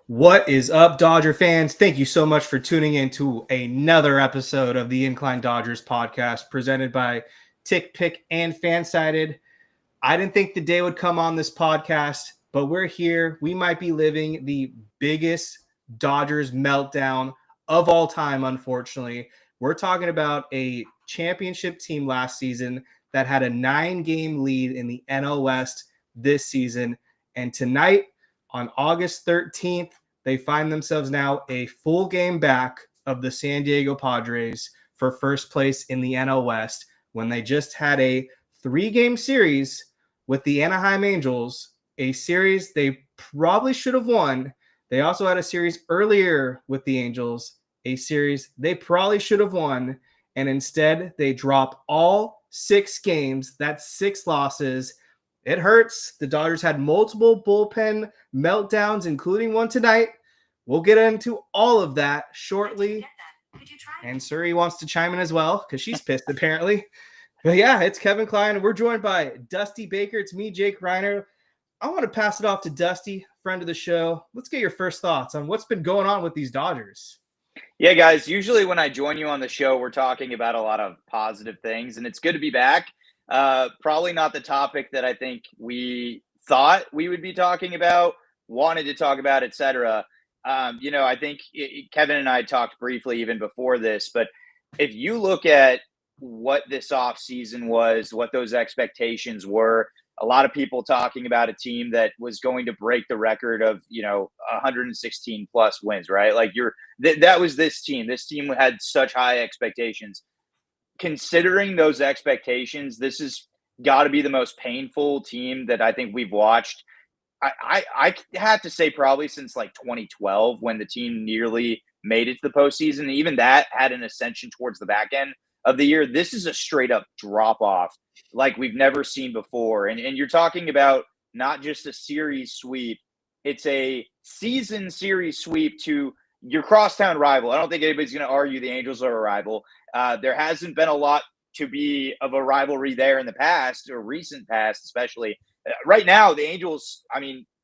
What is up, Dodger fans? Thank you so much for tuning in to another episode of the Incline Dodgers podcast presented by Tick Pick and Fansided. I didn't think the day would come on this podcast, but we're here. We might be living the biggest Dodgers meltdown of all time, unfortunately. We're talking about a championship team last season that had a 9-game lead in the NL West this season. And tonight, on August 13th, they find themselves now a full game back of the San Diego Padres for first place in the NL West when they just had a 3-game series with the Anaheim Angels, a series they probably should have won. They also had a series earlier with the Angels, a series they probably should have won, and instead they drop all 6 games. That's 6 losses. It hurts. The Dodgers had multiple bullpen meltdowns, including one tonight. We'll get into all of that shortly. And Suri wants to chime in as well because she's pissed apparently. But yeah, it's Kevin Klein. We're joined by Dusty Baker. It's me, Jake Reiner. I want to pass it off to Dusty, friend of the show. Let's get your first thoughts on what's been going on with these Dodgers. Yeah, guys, usually when I join you on the show, we're talking about a lot of positive things, and it's good to be back. Probably not the topic that I think we thought we would be talking about, wanted to talk about, etc. I think Kevin and I talked briefly even before this, but if you look at what this offseason was, what those expectations were, a lot of people talking about a team that was going to break the record of, 116 plus wins, right? Like that was this team. This team had such high expectations. Considering those expectations, this has got to be the most painful team that I think we've watched. I have to say probably since like 2012 when the team nearly made it to the postseason. Even that had an ascension towards the back end of the year. This is a straight up drop off like we've never seen before. And you're talking about not just a series sweep, it's a season series sweep to your crosstown rival. I don't think anybody's going to argue the Angels are a rival. There hasn't been a lot to be of a rivalry there in the past or recent past, especially. Right now, the Angels,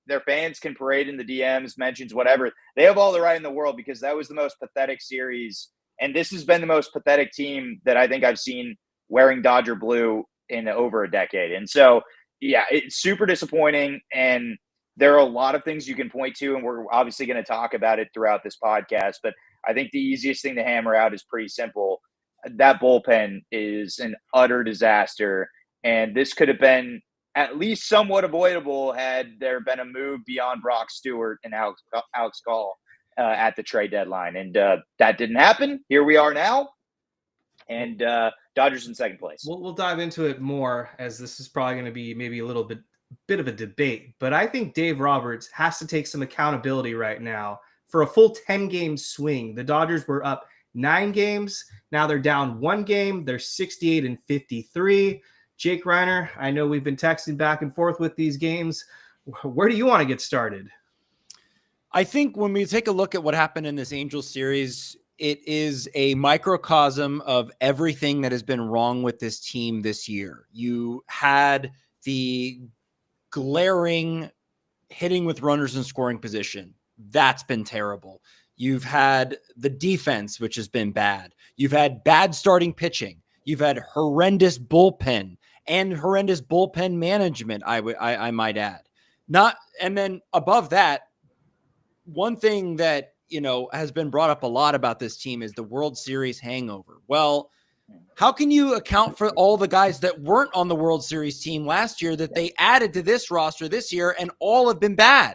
their fans can parade in the DMs, mentions, whatever. They have all the right in the world because that was the most pathetic series. And this has been the most pathetic team that I think I've seen wearing Dodger blue in over a decade. And so, yeah, it's super disappointing. And there are a lot of things you can point to, and we're obviously going to talk about it throughout this podcast. But I think the easiest thing to hammer out is pretty simple. That bullpen is an utter disaster. And this could have been at least somewhat avoidable had there been a move beyond Brock Stewart and Alex Call at the trade deadline. And that didn't happen. Here we are now. And Dodgers in second place. We'll dive into it more, as this is probably going to be maybe a little bit of a debate. But I think Dave Roberts has to take some accountability right now for a full 10-game swing. The Dodgers were up 9 games. Now they're down 1 game. They're 68-53. Jake Reiner, I know we've been texting back and forth with these games. Where do you want to get started? I think when we take a look at what happened in this Angels series, it is a microcosm of everything that has been wrong with this team this year. You had the glaring hitting with runners in scoring position. That's been terrible. You've had the defense, which has been bad. You've had bad starting pitching. You've had horrendous bullpen and horrendous bullpen management, I might add. And then above that, one thing that, has been brought up a lot about this team is the World Series hangover. Well, how can you account for all the guys that weren't on the World Series team last year that they added to this roster this year and all have been bad?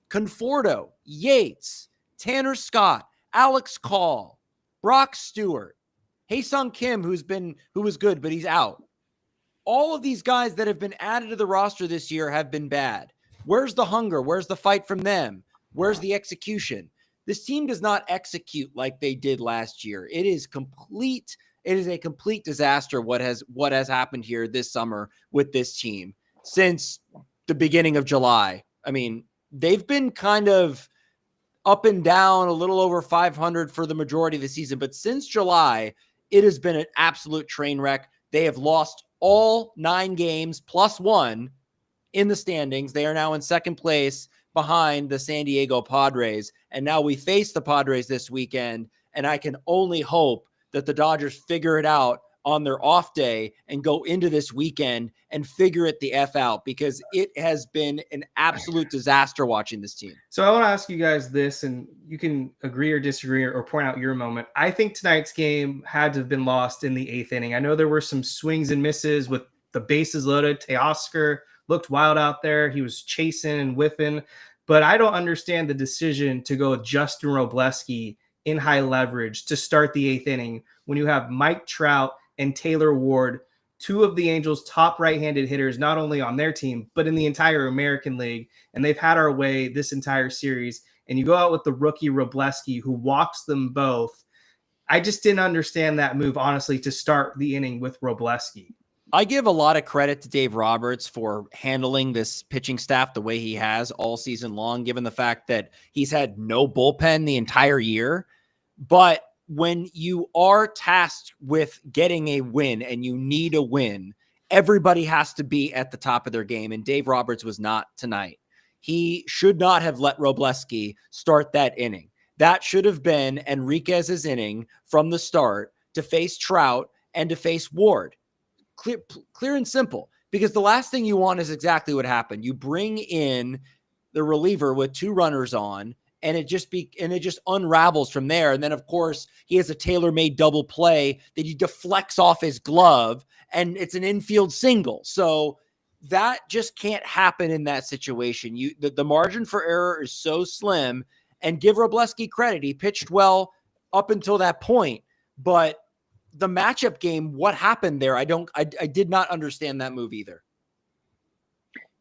Conforto, Yates, Tanner Scott, Alex Call, Brock Stewart, Hae-Sung Kim, who was good, but he's out. All of these guys that have been added to the roster this year have been bad. Where's the hunger? Where's the fight from them? Where's the execution? This team does not execute like they did last year. It is a complete disaster what has happened here this summer with this team since the beginning of July. They've been kind of up and down, a little over 500 for the majority of the season, but since July, it has been an absolute train wreck. They have lost all 9 games plus 1 in the standings. They are now in second place behind the San Diego Padres. And now we face the Padres this weekend. And I can only hope that the Dodgers figure it out on their off day and go into this weekend and figure it the F out, because it has been an absolute disaster watching this team. So I want to ask you guys this, and you can agree or disagree or point out your moment. I think tonight's game had to have been lost in the 8th inning. I know there were some swings and misses with the bases loaded. Teoscar looked wild out there. He was chasing and whiffing, but I don't understand the decision to go with Justin Robleski in high leverage to start the 8th inning when you have Mike Trout and Taylor Ward, two of the Angels' top right-handed hitters, not only on their team, but in the entire American League. And they've had our way this entire series. And you go out with the rookie Robleski, who walks them both. I just didn't understand that move, honestly, to start the inning with Robleski. I give a lot of credit to Dave Roberts for handling this pitching staff the way he has all season long, given the fact that he's had no bullpen the entire year. But when you are tasked with getting a win and you need a win, everybody has to be at the top of their game. And Dave Roberts was not tonight. He should not have let Robleski start that inning. That should have been Enriquez's inning from the start to face Trout and to face Ward. Clear and simple, because the last thing you want is exactly what happened. You bring in the reliever with 2 runners on, and it just unravels from there. And then, of course, he has a tailor-made double play that he deflects off his glove, and it's an infield single. So that just can't happen in that situation. The margin for error is so slim. And give Robleski credit; he pitched well up until that point. But the matchup game, what happened there? I did not understand that move either.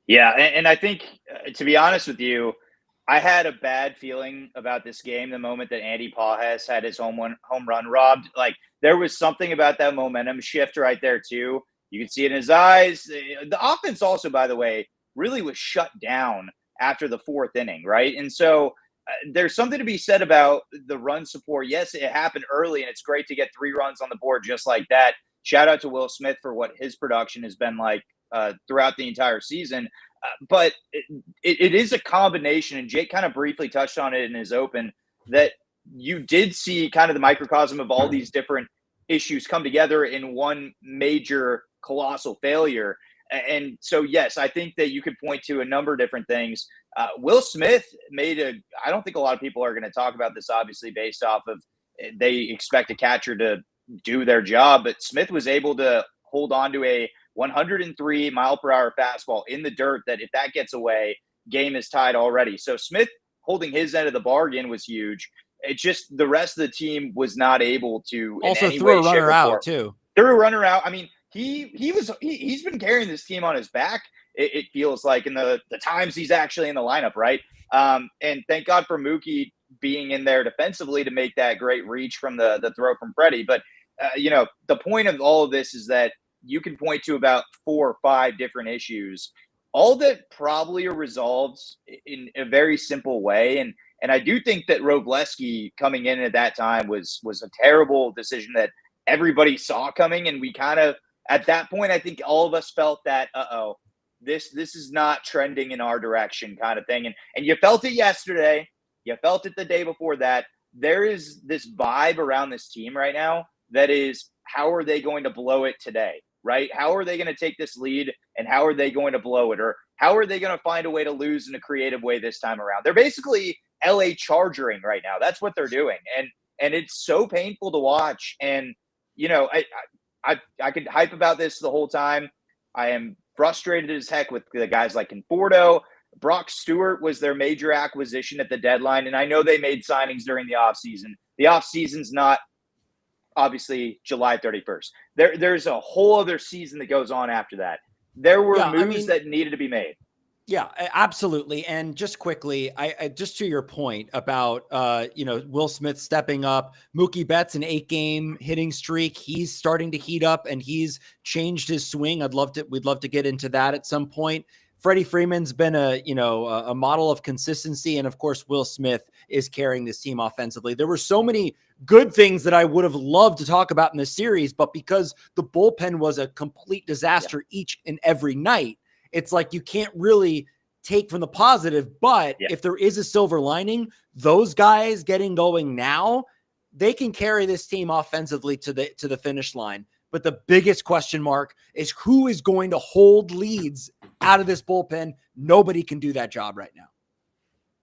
Yeah, and I think, to be honest with you, I had a bad feeling about this game the moment that Andy Pages had his home run robbed. Like, there was something about that momentum shift right there, too. You could see it in his eyes. The offense also, by the way, really was shut down after the 4th inning, right? And so there's something to be said about the run support. Yes, it happened early, and it's great to get 3 runs on the board just like that. Shout out to Will Smith for what his production has been like throughout the entire season. But it is a combination, and Jake kind of briefly touched on it in his open, that you did see kind of the microcosm of all these different issues come together in one major colossal failure. And so, yes, I think that you could point to a number of different things. Will Smith I don't think a lot of people are going to talk about this, obviously, based off of they expect a catcher to do their job, but Smith was able to hold on to a 103 mile per hour fastball in the dirt that if that gets away, game is tied already. So Smith holding his end of the bargain was huge. It just, the rest of the team was not able to also throw a runner out too. Threw a runner out. I mean, he's been carrying this team on his back. It feels like in the times he's actually in the lineup, right? And thank God for Mookie being in there defensively to make that great reach from the throw from Freddie. But the point of all of this is that you can point to about 4 or 5 different issues, all that probably are resolved in a very simple way. And I do think that Robleski coming in at that time was a terrible decision that everybody saw coming. And we kind of, at that point, I think all of us felt that, this is not trending in our direction kind of thing. And you felt it yesterday. You felt it the day before that. There is this vibe around this team right now that is, how are they going to blow it today, right? How are they going to take this lead and how are they going to blow it? Or how are they going to find a way to lose in a creative way this time around? They're basically LA Chargering right now. That's what they're doing. And it's so painful to watch. And, I could hype about this the whole time. I am frustrated as heck with the guys like Conforto. Brock Stewart was their major acquisition at the deadline. And I know they made signings during the offseason. The offseason's not obviously July 31st. There's a whole other season that goes on after that. There were moves that needed to be made. Yeah, absolutely. And just quickly, I just to your point about, Will Smith stepping up, Mookie Betts, an 8-game hitting streak. He's starting to heat up and he's changed his swing. We'd love to get into that at some point. Freddie Freeman's been a model of consistency. And of course, Will Smith is carrying this team offensively. There were so many good things that I would have loved to talk about in this series, but because the bullpen was a complete disaster each and every night, it's like you can't really take from the positive, but if there is a silver lining, those guys getting going now, they can carry this team offensively to the finish line. But the biggest question mark is who is going to hold leads out of this bullpen. Nobody can do that job right now.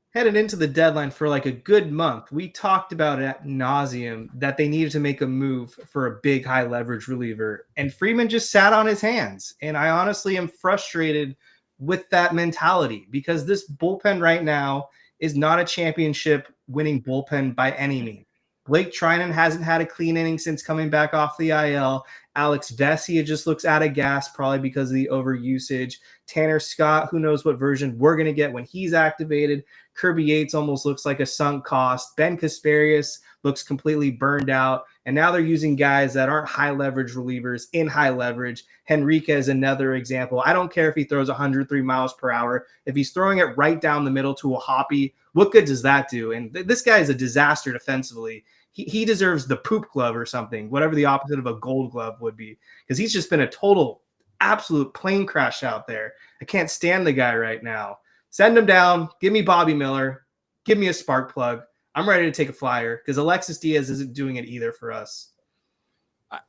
Headed into the deadline for like a good month, we talked about it ad nauseum that they needed to make a move for a big high leverage reliever, and Freeman just sat on his hands. And I honestly am frustrated with that mentality because this bullpen right now is not a championship winning bullpen by any means. Blake Treinen hasn't had a clean inning since coming back off the IL. Alex Vesia just looks out of gas, probably because of the overusage. Tanner Scott, who knows what version we're going to get when he's activated. Kirby Yates almost looks like a sunk cost. Ben Kasparius looks completely burned out. And now they're using guys that aren't high leverage relievers in high leverage. Henrique is another example. I don't care if he throws 103 miles per hour. If he's throwing it right down the middle to a Hoppy, what good does that do? And this guy is a disaster defensively. He deserves the poop glove or something, whatever the opposite of a gold glove would be, because he's just been a total, absolute plane crash out there. I can't stand the guy right now. Send him down. Give me Bobby Miller. Give me a spark plug. I'm ready to take a flyer because Alexis Diaz isn't doing it either for us.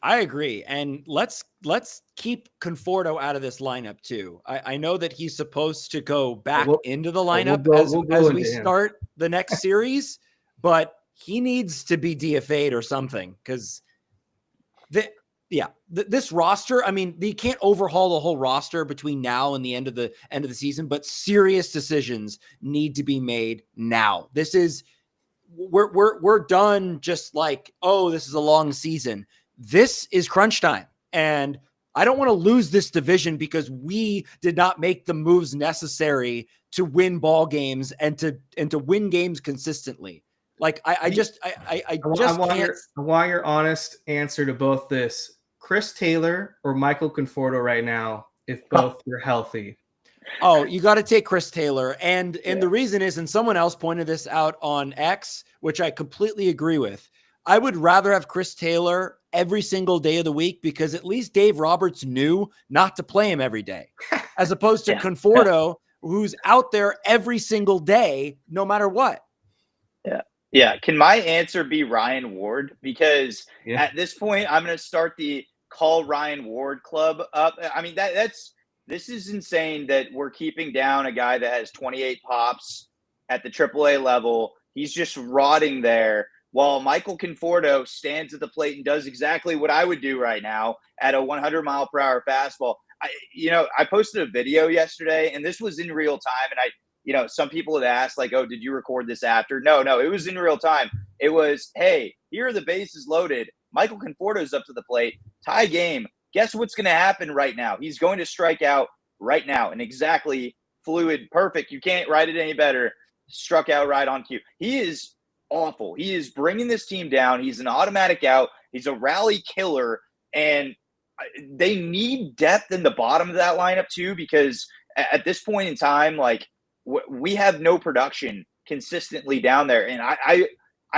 I agree. And let's keep Conforto out of this lineup too. I know that he's supposed to go back into the lineup as we start the next series, but he needs to be DFA'd or something because this roster, I mean, you can't overhaul the whole roster between now and the end of the season, but serious decisions need to be made now. This is we're done just like, oh, this is a long season. This is crunch time. And I don't want to lose this division because we did not make the moves necessary to win ball games and to win games consistently. Like I want your honest answer to both this. Chris Taylor or Michael Conforto right now, if both are healthy. Oh, you got to take Chris Taylor. And the reason is, and someone else pointed this out on X, which I completely agree with. I would rather have Chris Taylor every single day of the week because at least Dave Roberts knew not to play him every day, as opposed to Conforto, who's out there every single day, no matter what. Yeah. Can my answer be Ryan Ward? Because at this point, I'm going to start the Call Ryan Ward club up. I mean, this is insane that we're keeping down a guy that has 28 pops at the AAA level. He's just rotting there while Michael Conforto stands at the plate and does exactly what I would do right now at a 100 mile per hour fastball. I posted a video yesterday, and this was in real time, and some people had asked, like, oh, did you record this after? No, it was in real time. It was, hey, here are the bases loaded. Michael Conforto's up to the plate. Tie game. Guess what's going to happen right now? He's going to strike out right now. And exactly fluid, perfect. You can't write it any better. Struck out right on cue. He is awful. He is bringing this team down. He's an automatic out. He's a rally killer. And they need depth in the bottom of that lineup too, because at this point in time, like, we have no production consistently down there. And I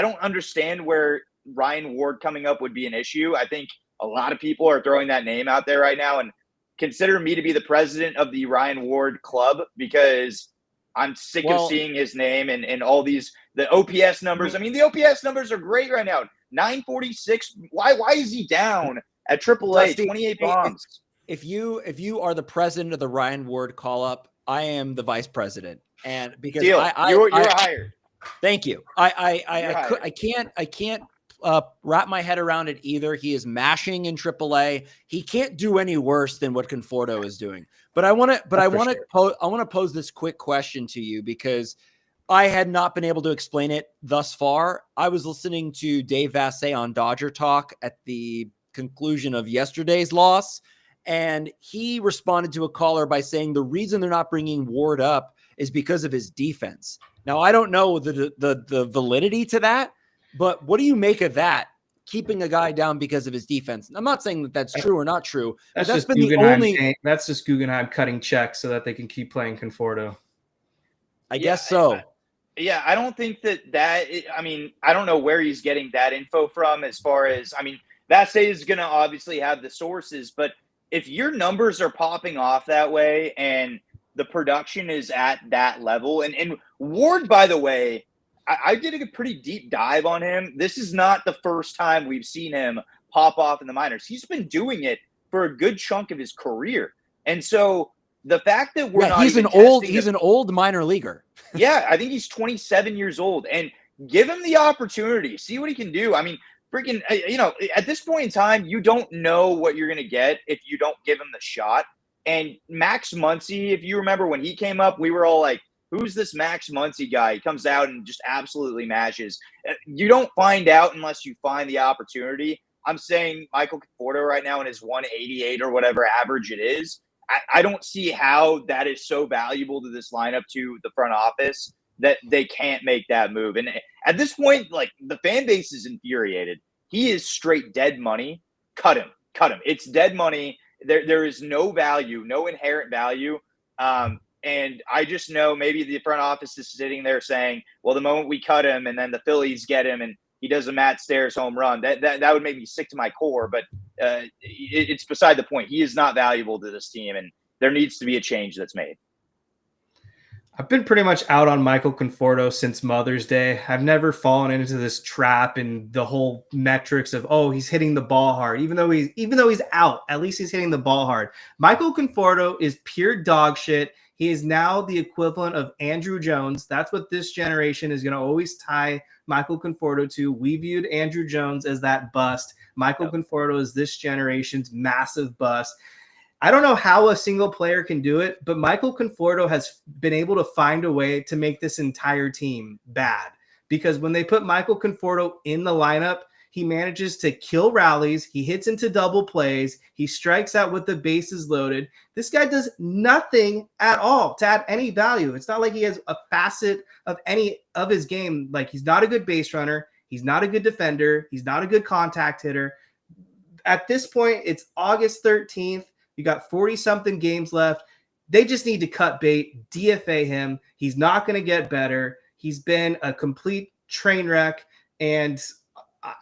don't understand where Ryan Ward coming up would be an issue. I think a lot of people are throwing that name out there right now, and consider me to be the president of the Ryan Ward club because I'm sick of seeing his name and all the OPS numbers. I mean, the OPS numbers are great right now. 946. Why is he down at AAA? 28 bombs. If you are the president of the Ryan Ward call up, I am the vice president, and because you're hired. Thank you. I can't wrap my head around it either. He is mashing in AAA. He can't do any worse than what Conforto is doing. But I want to pose this quick question to you because I had not been able to explain it thus far. I was listening to Dave Vassay on Dodger Talk at the conclusion of yesterday's loss. And he responded to a caller by saying the reason they're not bringing Ward up is because of his defense. Now, I don't know the validity to that, but what do you make of that? Keeping a guy down because of his defense. I'm not saying that that's true or not true. That's just been the only. That's just Guggenheim cutting checks so that they can keep playing Conforto. I guess so. I don't think that. I mean, I don't know where he's getting that info from. As far as Vassay is going to obviously have the sources, but if your numbers are popping off that way and the production is at that level. And Ward, by the way, I did a pretty deep dive on him. This is not the first time we've seen him pop off in the minors. He's been doing it for a good chunk of his career. And so the fact that we're not he's an old minor leaguer. Yeah, I think he's 27 years old, and give him the opportunity, see what he can do. I mean, freaking, at this point in time, you don't know what you're going to get if you don't give him the shot. And Max Muncy, if you remember when he came up, we were all like, who's this Max Muncy guy? He comes out and just absolutely mashes. You don't find out unless you find the opportunity. I'm saying Michael Conforto right now in his 188 or whatever average it is, I don't see how that is so valuable to this lineup, to the front office, that they can't make that move. And at this point, like, the fan base is infuriated. He is straight dead money. Cut him. It's dead money. There is no value, no inherent value. And I just know maybe the front office is sitting there saying, well, the moment we cut him and then the Phillies get him and he does a Matt Stairs home run, that would make me sick to my core. But it's beside the point. He is not valuable to this team, and there needs to be a change that's made. I've been pretty much out on Michael Conforto since Mother's Day. I've never fallen into this trap and the whole metrics of, oh, he's hitting the ball hard. Even though he's out, at least he's hitting the ball hard. Michael Conforto is pure dog shit. He is now the equivalent of Andrew Jones. That's what this generation is going to always tie Michael Conforto to. We viewed Andrew Jones as that bust. Michael Conforto is this generation's massive bust. I don't know how a single player can do it, but Michael Conforto has been able to find a way to make this entire team bad. Because when they put Michael Conforto in the lineup, he manages to kill rallies. He hits into double plays. He strikes out with the bases loaded. This guy does nothing at all to add any value. It's not like he has a facet of any of his game. Like, he's not a good base runner. He's not a good defender. He's not a good contact hitter. At this point, it's August 13th. You got 40-something games left. They just need to cut bait, DFA him. He's not going to get better. He's been a complete train wreck, and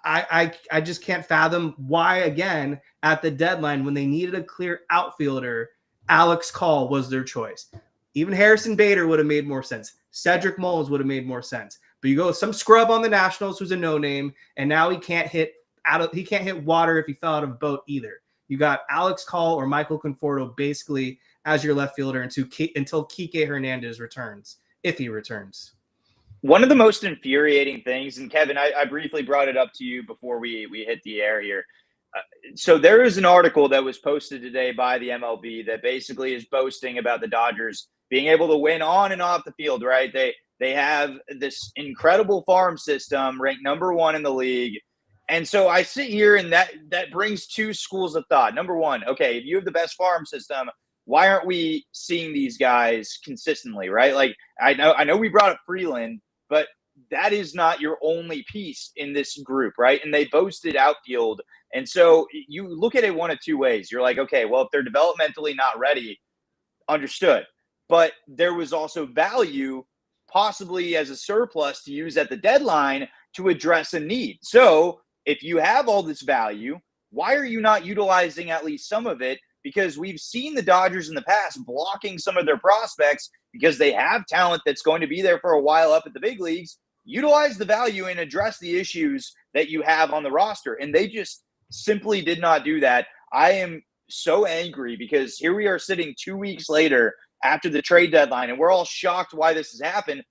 I just can't fathom why, again, at the deadline when they needed a clear outfielder, Alex Call was their choice. Even Harrison Bader would have made more sense. Cedric Mullins would have made more sense. But you go with some scrub on the Nationals who's a no-name, and now he can't hit water if he fell out of a boat either. You got Alex Call or Michael Conforto basically as your left fielder until Kike Hernandez returns, if he returns. One of the most infuriating things, and Kevin, I briefly brought it up to you before we hit the air here. So there is an article that was posted today by the MLB that basically is boasting about the Dodgers being able to win on and off the field, right? They have this incredible farm system, ranked number 1 in the league. And so I sit here, and that brings two schools of thought. Number one, okay, if you have the best farm system, why aren't we seeing these guys consistently, right? Like, I know we brought up Freeland, but that is not your only piece in this group, right? And they boasted outfield. And so you look at it one of two ways. You're like, okay, well, if they're developmentally not ready, understood. But there was also value possibly as a surplus to use at the deadline to address a need. So if you have all this value, why are you not utilizing at least some of it? Because we've seen the Dodgers in the past blocking some of their prospects because they have talent that's going to be there for a while up at the big leagues. Utilize the value and address the issues that you have on the roster. And they just simply did not do that. I am so angry because here we are sitting 2 weeks later after the trade deadline, and we're all shocked why this has happened.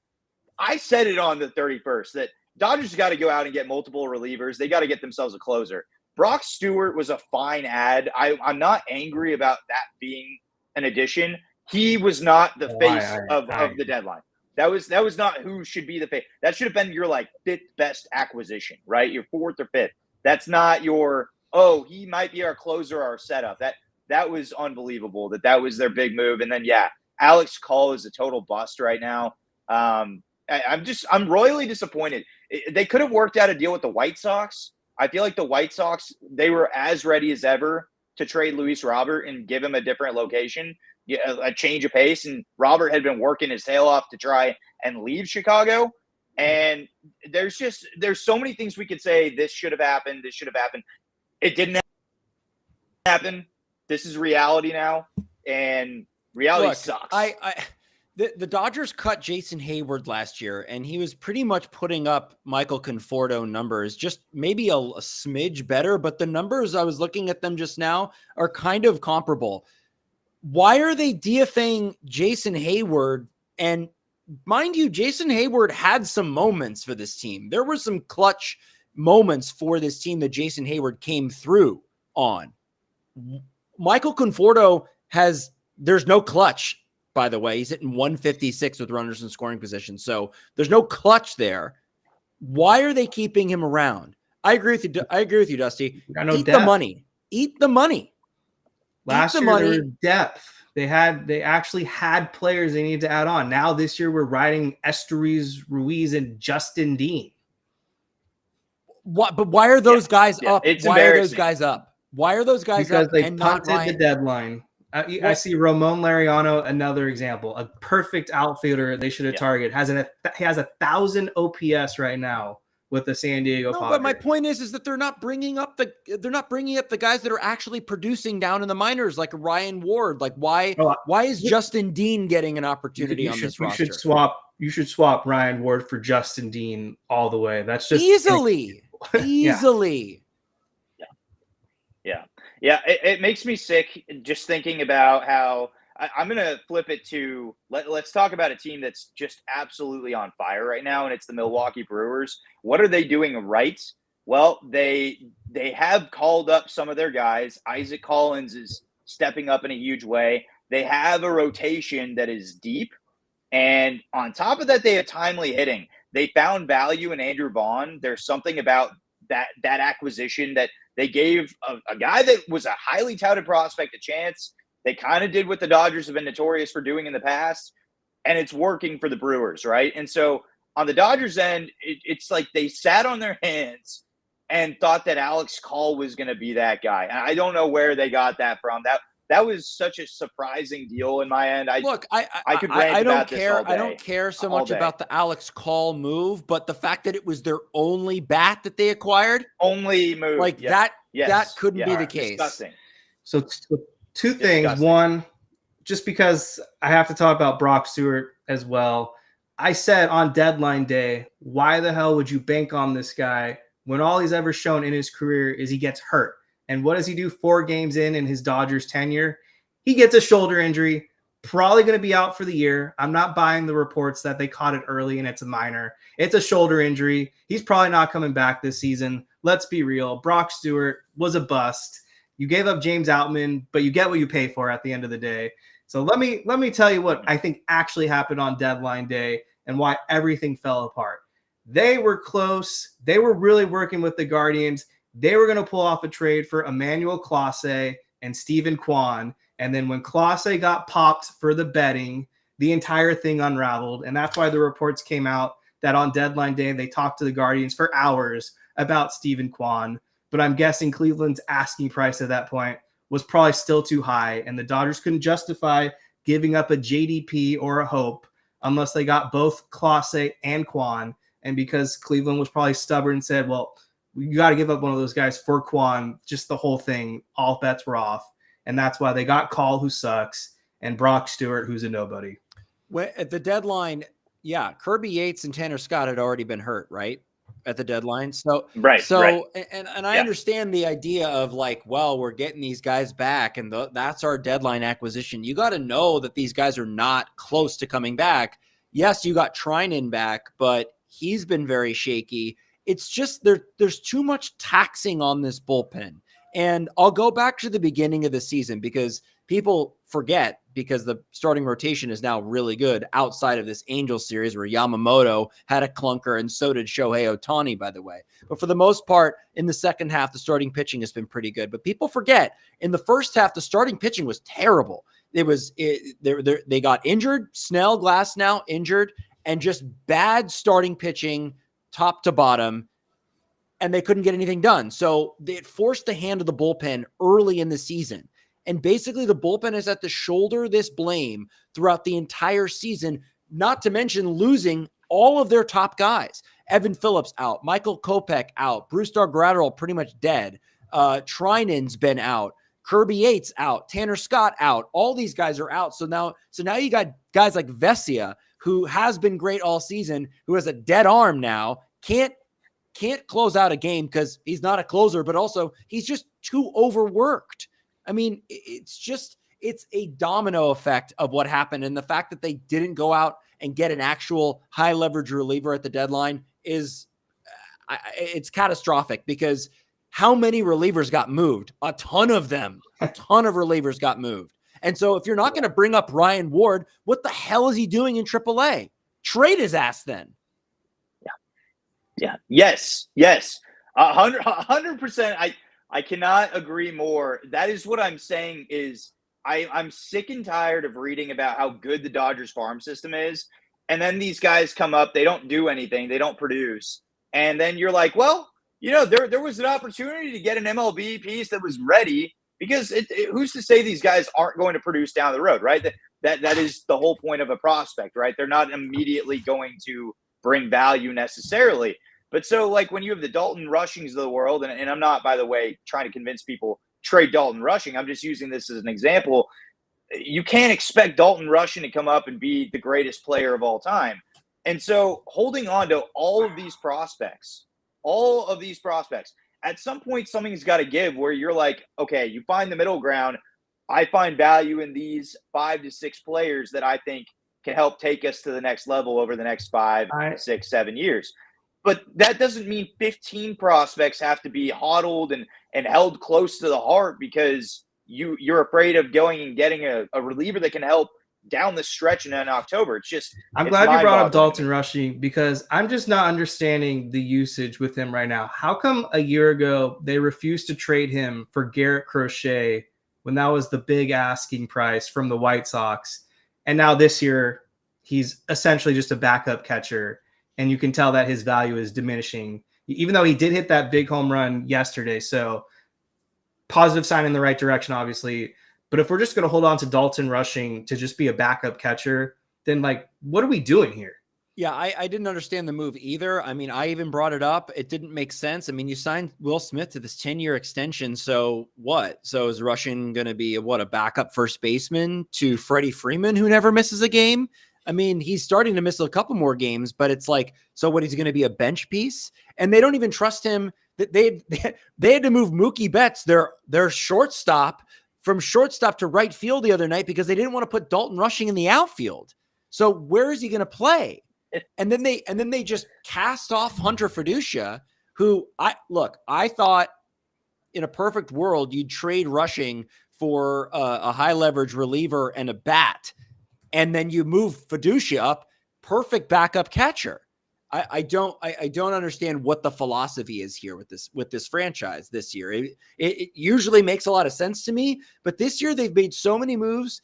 I said it on the 31st that Dodgers got to go out and get multiple relievers. They got to get themselves a closer. Brock Stewart was a fine ad. I'm not angry about that being an addition. He was not the face of the deadline. That was not who should be the face. That should have been your like fifth best acquisition, right? Your fourth or fifth. That's not your, oh, he might be our closer, our setup. That was unbelievable that was their big move. And then, yeah, Alex Call is a total bust right now. I'm royally disappointed. They could have worked out a deal with the White Sox. I feel like the White Sox, they were as ready as ever to trade Luis Robert and give him a different location, a change of pace. And Robert had been working his tail off to try and leave Chicago. And there's so many things we could say. This should have happened. This should have happened. It didn't happen. This is reality now. And Reality Look, sucks. The Dodgers cut Jason Hayward last year, and he was pretty much putting up Michael Conforto numbers, just maybe a smidge better, but the numbers, I was looking at them just now, are kind of comparable. Why are they DFAing Jason Hayward? And mind you, Jason Hayward had some moments for this team. There were some clutch moments for this team that Jason Hayward came through on. Michael Conforto there's no clutch, by the way. He's hitting 156 with runners in scoring position. So there's no clutch there. Why are they keeping him around? I agree with you, Dusty. Eat the money. Eat the money. Last year, there was depth. They actually had players they needed to add on. Now this year, we're riding Esteuris, Ruiz, and Justin Dean. What? But why are those guys up? Why are those guys up? Why are those guys because up? Because they punted the deadline. I see Ramon Laureano, another example, a perfect outfielder they should have targeted. He has 1,000 OPS right now with the San Diego Padres. But my point is that they're not bringing up the guys that are actually producing down in the minors, like Ryan Ward. Like why is Justin Dean getting an opportunity on this roster? You should swap Ryan Ward for Justin Dean all the way. That's just easily. Yeah. It makes me sick just thinking about how I'm going to flip it to let's talk about a team that's just absolutely on fire right now, and it's the Milwaukee Brewers. What are they doing right? Well, they have called up some of their guys. Isaac Collins is stepping up in a huge way. They have a rotation that is deep, and on top of that, they have timely hitting. They found value in Andrew Vaughn. There's something about that acquisition that they gave a guy that was a highly touted prospect a chance. They kind of did what the Dodgers have been notorious for doing in the past, and it's working for the Brewers, right? And so on the Dodgers end, it's like they sat on their hands and thought that Alex Call was going to be that guy. And I don't know where they got that from. That was such a surprising deal in my end. I could rant about this all day. I don't care so much about the Alex Call move, but the fact that it was their only bat that they acquired, only move, that couldn't be the case. Disgusting. So two things. Disgusting. One, just because I have to talk about Brock Stewart as well. I said on deadline day, why the hell would you bank on this guy when all he's ever shown in his career is he gets hurt? And what does he do 4 games in his Dodgers tenure? He gets a shoulder injury, probably going to be out for the year. I'm not buying the reports that they caught it early and it's a minor. It's a shoulder injury. He's probably not coming back this season. Let's be real. Brock Stewart was a bust. You gave up James Outman, but you get what you pay for at the end of the day. So let me tell you what I think actually happened on deadline day and why everything fell apart. They were close. They were really working with the Guardians. They were going to pull off a trade for Emmanuel Clase and Steven Kwan. And then when Clase got popped for the betting, the entire thing unraveled. And that's why the reports came out that on deadline day, they talked to the Guardians for hours about Steven Kwan. But I'm guessing Cleveland's asking price at that point was probably still too high. And the Dodgers couldn't justify giving up a JDP or a Hope unless they got both Clase and Kwan. And because Cleveland was probably stubborn and said, well, you got to give up one of those guys for Kwan, just the whole thing, all bets were off. And that's why they got Call, who sucks, and Brock Stewart, who's a nobody. At the deadline, Kirby Yates and Tanner Scott had already been hurt, right? At the deadline. And I understand the idea of like, well, we're getting these guys back and that's our deadline acquisition. You got to know that these guys are not close to coming back. Yes, you got Treinen back, but he's been very shaky. It's just there's too much taxing on this bullpen. And I'll go back to the beginning of the season because people forget because the starting rotation is now really good outside of this Angels series where Yamamoto had a clunker and so did Shohei Ohtani, by the way. But for the most part, in the second half, the starting pitching has been pretty good. But people forget in the first half, the starting pitching was terrible. They got injured. Snell, Glass now injured, and just bad starting pitching top to bottom, and they couldn't get anything done. So it forced the hand of the bullpen early in the season. And basically the bullpen has had to shoulder this blame throughout the entire season, not to mention losing all of their top guys. Evan Phillips out, Michael Kopech out, Bruce Dargratterall pretty much dead. Treinen's been out. Kirby Yates out, Tanner Scott out. All these guys are out. So now you got guys like Vesia, who has been great all season, who has a dead arm now, can't close out a game because he's not a closer, but also he's just too overworked. I mean, it's a domino effect of what happened. And the fact that they didn't go out and get an actual high leverage reliever at the deadline it's catastrophic, because how many relievers got moved? A ton of them. A ton of relievers got moved. And so if you're not going to bring up Ryan Ward, what the hell is he doing in AAA? Trade his ass then. Yeah. Yes. 100%. I cannot agree more. That is what I'm saying is I'm sick and tired of reading about how good the Dodgers farm system is. And then these guys come up, they don't do anything, they don't produce. And then you're like, well, there was an opportunity to get an MLB piece that was ready, because who's to say these guys aren't going to produce down the road, right? That is the whole point of a prospect, right? They're not immediately going to bring value necessarily. But so, like, when you have the Dalton Rushings of the world, and I'm not, by the way, trying to convince people trade Dalton Rushing, I'm just using this as an example. You can't expect Dalton Rushing to come up and be the greatest player of all time. And so holding on to all of these prospects, at some point something's got to give, where you're like, okay, you find the middle ground. I find value in these 5 to 6 players that I think can help take us to the next level over the next 5, 6, 7 years. But that doesn't mean 15 prospects have to be hodled and held close to the heart because you're afraid of going and getting a reliever that can help down the stretch in October. I'm glad you brought up Dalton Rushing, because I'm just not understanding the usage with him right now. How come a year ago they refused to trade him for Garrett Crochet when that was the big asking price from the White Sox? And now this year he's essentially just a backup catcher, and you can tell that his value is diminishing, even though he did hit that big home run yesterday. So positive sign in the right direction, obviously. But if we're just going to hold on to Dalton Rushing to just be a backup catcher, then, like, what are we doing here? Yeah, I didn't understand the move either. I mean, I even brought it up. It didn't make sense. I mean, you signed Will Smith to this 10-year extension. So what? So is Rushing going to be a backup first baseman to Freddie Freeman, who never misses a game? I mean, he's starting to miss a couple more games, but it's like, so what, he's going to be a bench piece? And they don't even trust him. They had to move Mookie Betts, their shortstop, from shortstop to right field the other night because they didn't want to put Dalton Rushing in the outfield. So where is he going to play? And then they just cast off Hunter Fiducia, who I thought in a perfect world you'd trade Rushing for a high leverage reliever and a bat, and then you move Fiducia up, perfect backup catcher. I don't understand what the philosophy is here with this franchise this year. It usually makes a lot of sense to me, but this year they've made so many moves,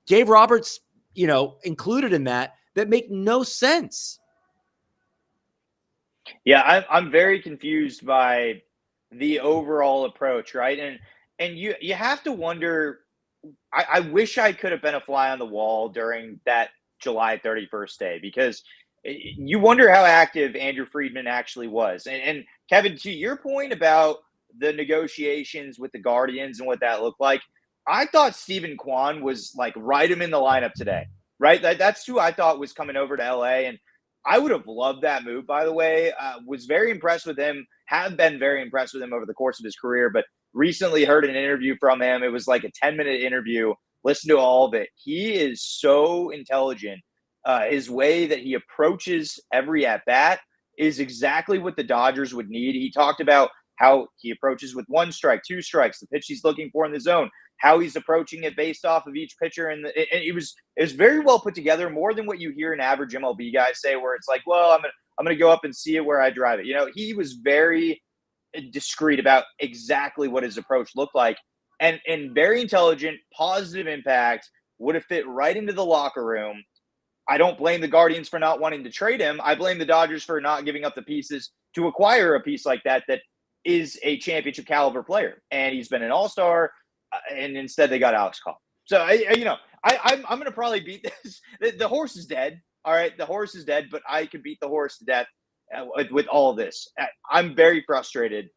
Dave Roberts, included in that make no sense. Yeah, I'm very confused by the overall approach, right? And you have to wonder. I wish I could have been a fly on the wall during that July 31st day, because you wonder how active Andrew Friedman actually was. And Kevin, to your point about the negotiations with the Guardians and what that looked like, I thought Stephen Kwan was like right him in the lineup today, right? That's who I thought was coming over to LA. And I would have loved that move, by the way. Was very impressed with him, have been very impressed with him over the course of his career, but recently heard an interview from him. It was like a 10-minute interview. Listen to all of it. He is so intelligent. His way that he approaches every at-bat is exactly what the Dodgers would need. He talked about how he approaches with 1 strike, 2 strikes, the pitch he's looking for in the zone, how he's approaching it based off of each pitcher. And it was very well put together, more than what you hear an average MLB guy say, where it's like, well, I'm going to go up and see it where I drive it. He was very discreet about exactly what his approach looked like, and very intelligent, positive impact, would have fit right into the locker room. I don't blame the Guardians for not wanting to trade him. I blame the Dodgers for not giving up the pieces to acquire a piece like that is a championship caliber player. And he's been an all-star, and instead they got Alex Cobb. So, I'm going to probably beat this. The horse is dead. All right, the horse is dead, but I could beat the horse to death with all of this. I'm very frustrated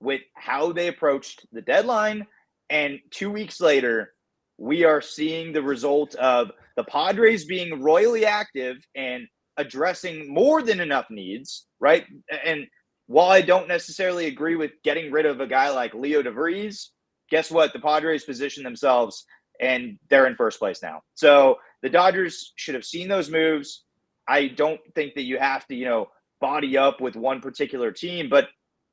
with how they approached the deadline And 2 weeks later, we are seeing the result of the Padres being royally active and addressing more than enough needs, right? And while I don't necessarily agree with getting rid of a guy like Leo DeVries, guess what? The Padres position themselves and they're in first place now. So the Dodgers should have seen those moves. I don't think that you have to, body up with one particular team, but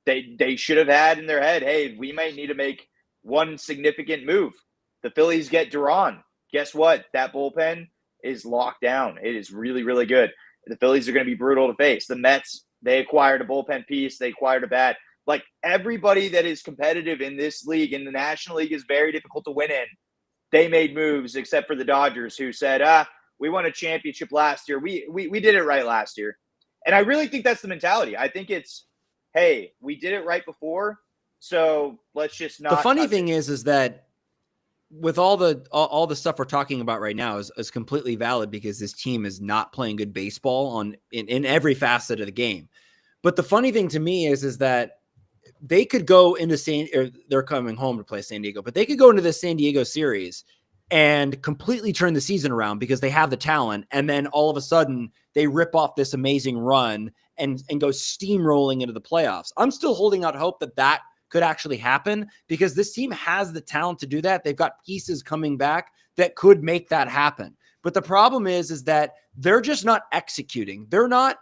they should have had in their head, hey, we might need to make one significant move. The Phillies get Duran. Guess what? That bullpen is locked down. It is really, really good. The Phillies are going to be brutal to face. The Mets, they acquired a bullpen piece. They acquired a bat. Like, everybody that is competitive in this league, in the National League, is very difficult to win in. They made moves, except for the Dodgers, who said, we won a championship last year. We did it right last year. And I really think that's the mentality. I think it's, hey, we did it right before, so let's just not. The funny thing is that with all the stuff we're talking about right now is completely valid, because this team is not playing good baseball in every facet of the game. But the funny thing to me is that they could go into they're coming home to play San Diego, but they could go into the San Diego series and completely turn the season around because they have the talent. And then all of a sudden they rip off this amazing run and go steamrolling into the playoffs. I'm still holding out hope that could actually happen, because this team has the talent to do that. They've got pieces coming back that could make that happen. But the problem is that they're just not executing. They're not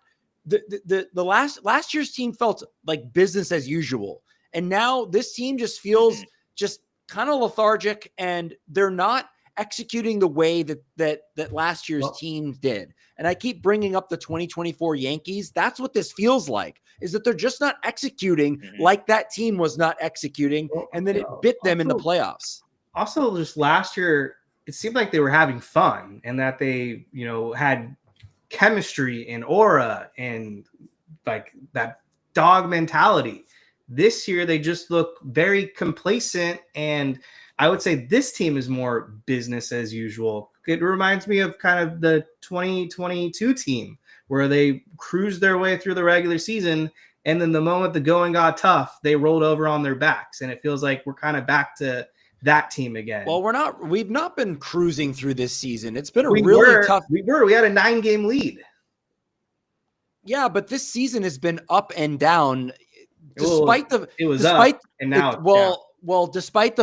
the last year's team felt like business as usual. And now this team just feels just kind of lethargic, and they're not executing the way that last year's team did. And I keep bringing up the 2024 Yankees. That's what this feels like, is that they're just not executing like that team was not executing. And then it bit them in the playoffs. Also, just last year, it seemed like they were having fun, and that they, had chemistry and aura and like that dog mentality. This year, they just look very complacent, and I would say this team is more business as usual. It reminds me of kind of the 2022 team, where they cruised their way through the regular season, and then the moment the going got tough, they rolled over on their backs, and it feels like we're kind of back to that team again. Well, we've not been cruising through this season. It's been really tough. We had a 9-game lead. Yeah, but this season has been up and down. Despite the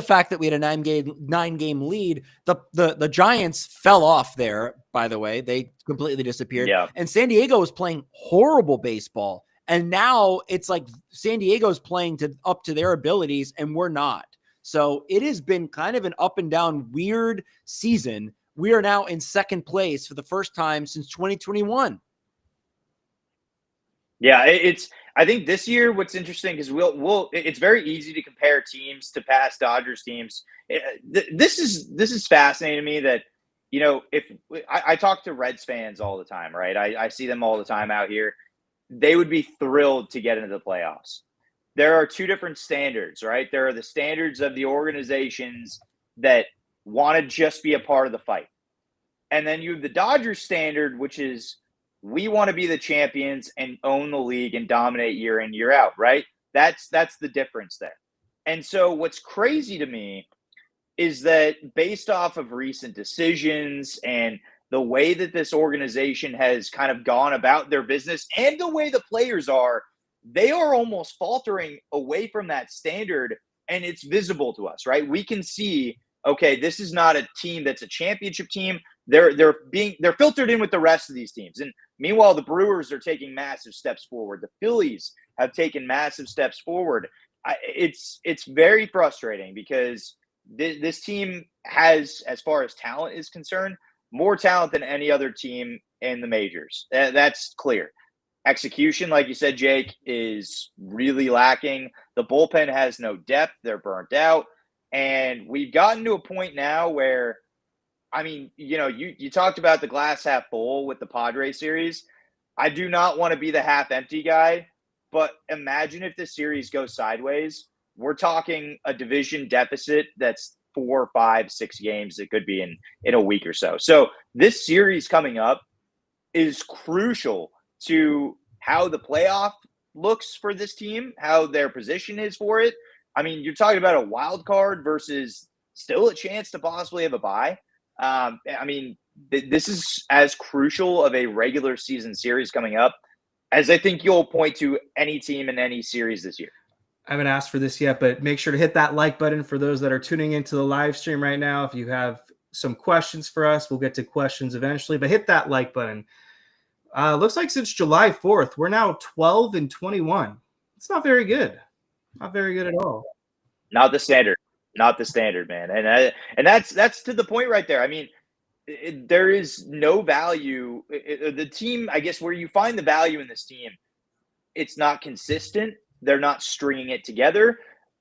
fact that we had a 9-game lead, the Giants fell off there, by the way. They completely disappeared. Yeah. And San Diego was playing horrible baseball. And now it's like San Diego's playing up to their abilities, and we're not. So it has been kind of an up and down weird season. We are now in second place for the first time since 2021. Yeah, I think this year what's interesting is it's very easy to compare teams to past Dodgers teams. This is fascinating to me that, if I talk to Reds fans all the time, right? I see them all the time out here. They would be thrilled to get into the playoffs. There are two different standards, right? There are the standards of the organizations that want to just be a part of the fight. And then you have the Dodgers standard, which is, we want to be the champions and own the league and dominate year in, year out, right? That's the difference there. And so what's crazy to me is that based off of recent decisions and the way that this organization has kind of gone about their business and the way the players are, they are almost faltering away from that standard, and it's visible to us, right? We can see, okay, this is not a team that's a championship team. They're filtered in with the rest of these teams. And meanwhile, the Brewers are taking massive steps forward. The Phillies have taken massive steps forward. It's very frustrating, because this team has, as far as talent is concerned, more talent than any other team in the majors. That's clear. Execution, like you said, Jake, is really lacking. The bullpen has no depth. They're burnt out. And we've gotten to a point now where, I mean, you talked about the glass half full with the Padres series. I do not want to be the half empty guy, but imagine if the series goes sideways. We're talking a division deficit that's 4, 5, 6 games. It could be in a week or so. So this series coming up is crucial to how the playoff looks for this team, how their position is for it. I mean, you're talking about a wild card versus still a chance to possibly have a bye. I mean, this is as crucial of a regular season series coming up as I think you'll point to any team in any series this year. I haven't asked for this yet, but make sure to hit that like button for those that are tuning into the live stream right now. If you have some questions for us, we'll get to questions eventually, but hit that like button. Looks like since July 4th, we're now 12-21. It's not very good. Not very good at all. Not the standard. Not the standard, man. And that's to the point right there. I mean, there is no value. The team, I guess, where you find the value in this team, it's not consistent. They're not stringing it together.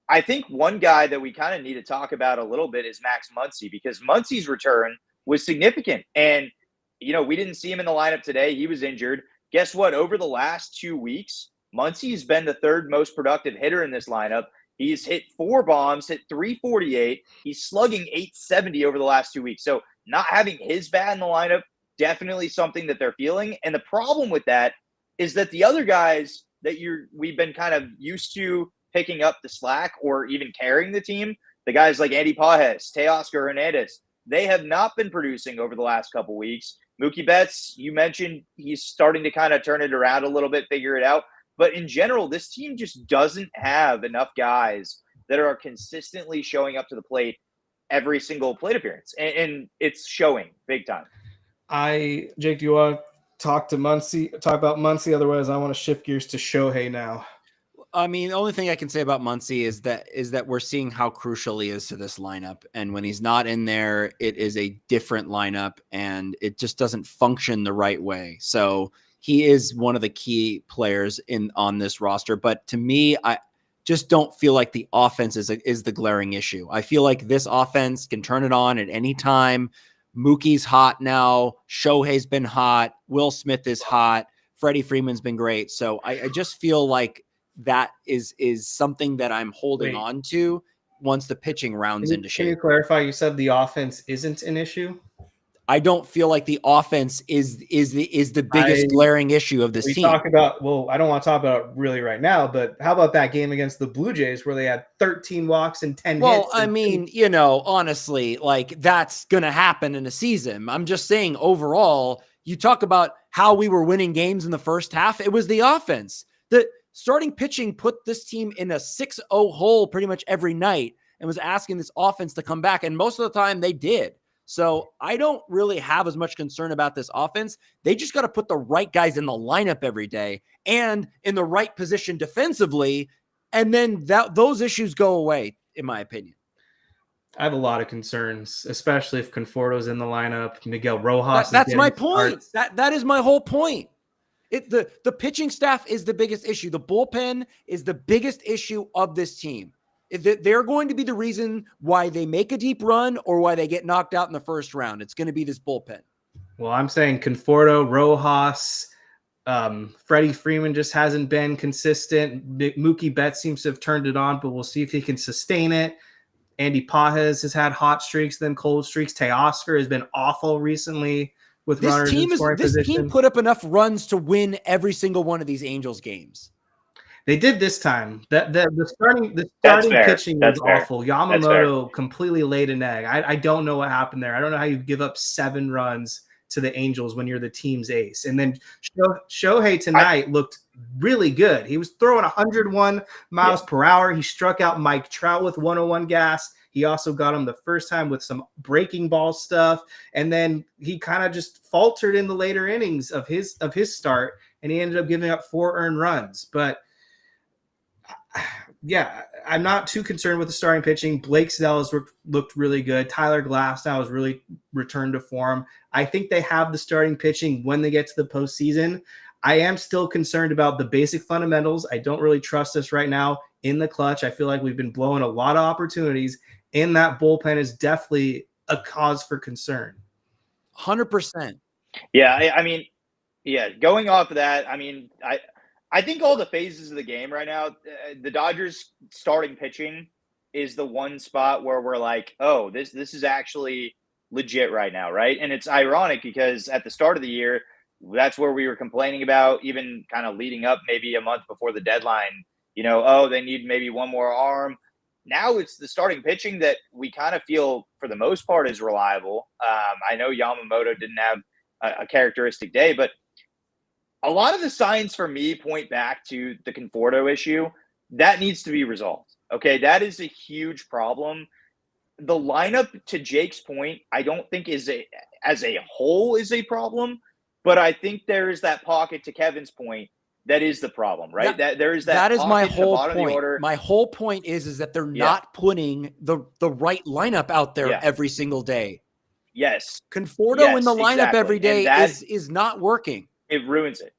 I think one guy that we kind of need to talk about a little bit is Max Muncy, because Muncy's return was significant. And, you know, we didn't see him in the lineup today. He was injured. Guess what? Over the last 2 weeks, Muncy's been the third most productive hitter in this lineup. He's hit 4 bombs, hit 348. He's slugging 870 over the last 2 weeks. So not having his bat in the lineup, definitely something that they're feeling. And the problem with that is that the other guys that we've been kind of used to picking up the slack or even carrying the team, the guys like Andy Pages, Teoscar Hernandez, they have not been producing over the last couple weeks. Mookie Betts, you mentioned he's starting to kind of turn it around a little bit, figure it out. But in general, this team just doesn't have enough guys that are consistently showing up to the plate every single plate appearance. And it's showing big time. Jake, do you want to talk about Muncy? Otherwise, I want to shift gears to Shohei now. I mean, the only thing I can say about Muncy is that we're seeing how crucial he is to this lineup. And when he's not in there, it is a different lineup and it just doesn't function the right way. So he is one of the key players on this roster. But to me, I just don't feel like the offense is the glaring issue. I feel like this offense can turn it on at any time. Mookie's hot now. Shohei's been hot. Will Smith is hot. Freddie Freeman's been great. So I just feel like that is something that I'm holding on to once the pitching rounds into shape. Can you clarify? You said the offense isn't an issue? I don't feel like the offense is the biggest glaring issue of this team. I don't want to talk about it really right now, but how about that game against the Blue Jays where they had 13 walks and 10 hits? Well, I mean, you know, honestly, like that's going to happen in a season. I'm just saying overall, you talk about how we were winning games in the first half. It was the offense. The starting pitching put this team in a 6-0 hole pretty much every night and was asking this offense to come back. And most of the time they did. So I don't really have as much concern about this offense. They just got to put the right guys in the lineup every day and in the right position defensively. And then those issues go away, in my opinion. I have a lot of concerns, especially if Conforto's in the lineup. Miguel Rojas. That's my point. That is my whole point. The pitching staff is the biggest issue. The bullpen is the biggest issue of this team. They're going to be the reason why they make a deep run or why they get knocked out in the first round. It's going to be this bullpen. Well, I'm saying Conforto, Rojas, Freddie Freeman just hasn't been consistent. Mookie Betts seems to have turned it on, but we'll see if he can sustain it. Andy Pages has had hot streaks, then cold streaks. Teoscar has been awful recently with runners in scoring position. This team put up enough runs to win every single one of these Angels games. They did this time. The starting pitching was awful. Yamamoto completely laid an egg. I don't know what happened there. I don't know how you give up 7 runs to the Angels when you're the team's ace. And then Shohei tonight looked really good. He was throwing 101 miles per hour. He struck out Mike Trout with 101 gas. He also got him the first time with some breaking ball stuff. And then he kind of just faltered in the later innings of his start, and he ended up giving up 4 earned runs. But yeah, I'm not too concerned with the starting pitching. Blake Snell has looked really good. Tyler Glasnow has really returned to form. I think they have the starting pitching when they get to the postseason. I am still concerned about the basic fundamentals. I don't really trust us right now in the clutch. I feel like we've been blowing a lot of opportunities, and that bullpen is definitely a cause for concern. 100%. Yeah, I mean, going off of that, I mean, I think all the phases of the game right now, the Dodgers starting pitching is the one spot where we're like, oh, this is actually legit right now, right? And it's ironic because at the start of the year, that's where we were complaining about, even kind of leading up maybe a month before the deadline, you know, oh, they need maybe one more arm. now it's the starting pitching that we kind of feel for the most part is reliable. I know Yamamoto didn't have a characteristic day, but a lot of the signs for me point back to the Conforto issue. That needs to be resolved. Okay, that is a huge problem. The lineup, to Jake's point, I don't think as a whole is a problem, but I think there is that pocket, to Kevin's point, that is the problem, right? That there is that is my whole point. My whole point is that they're not putting the right lineup out there every single day. Yes. Conforto in the lineup every day is not working. It ruins it.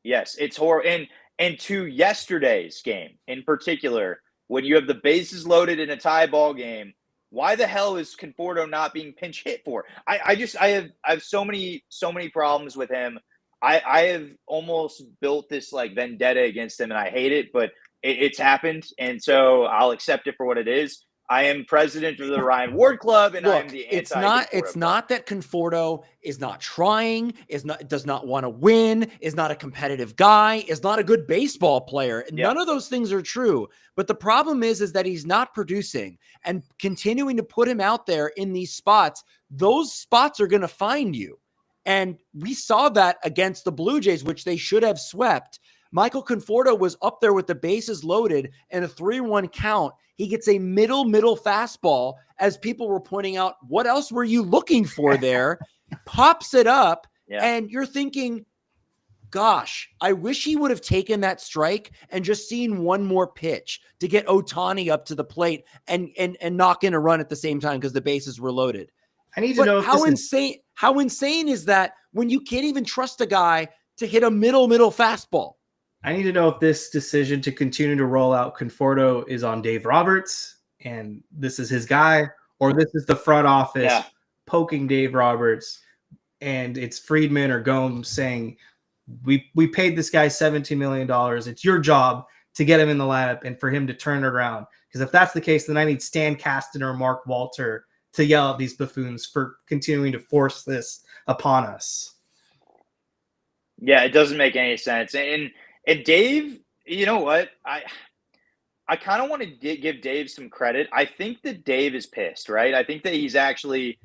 Yes, it's horrible. And to yesterday's game in particular, when you have the bases loaded in a tie ball game, why the hell is Conforto not being pinch hit for? I have so many problems with him. I have almost built this like vendetta against him, and I hate it, but it's happened, and so I'll accept it for what it is. I am president of the Ryan Ward Club, and I'm the anti. It's not that Conforto is not trying, does not want to win, is not a competitive guy, is not a good baseball player. None of those things are true. But the problem is that he's not producing, and continuing to put him out there in these spots. Those spots are going to find you, and we saw that against the Blue Jays, which they should have swept. Michael Conforto was up there with the bases loaded and a 3-1 count. He gets a middle fastball, as people were pointing out. What else were you looking for there? Pops it up, and you're thinking, gosh, I wish he would have taken that strike and just seen one more pitch to get Ohtani up to the plate and knock in a run at the same time because the bases were loaded. I need to know how insane is that when you can't even trust a guy to hit a middle fastball? I need to know if this decision to continue to roll out Conforto is on Dave Roberts and this is his guy, or this is the front office poking Dave Roberts and it's Friedman or Gomes saying, we paid this guy $17 million. It's your job to get him in the lineup and for him to turn it around. Because if that's the case, then I need Stan Kasten or Mark Walter to yell at these buffoons for continuing to force this upon us. Yeah, it doesn't make any sense. And Dave, you know what? I kind of want to give Dave some credit. I think that Dave is pissed, right? I think that he's actually,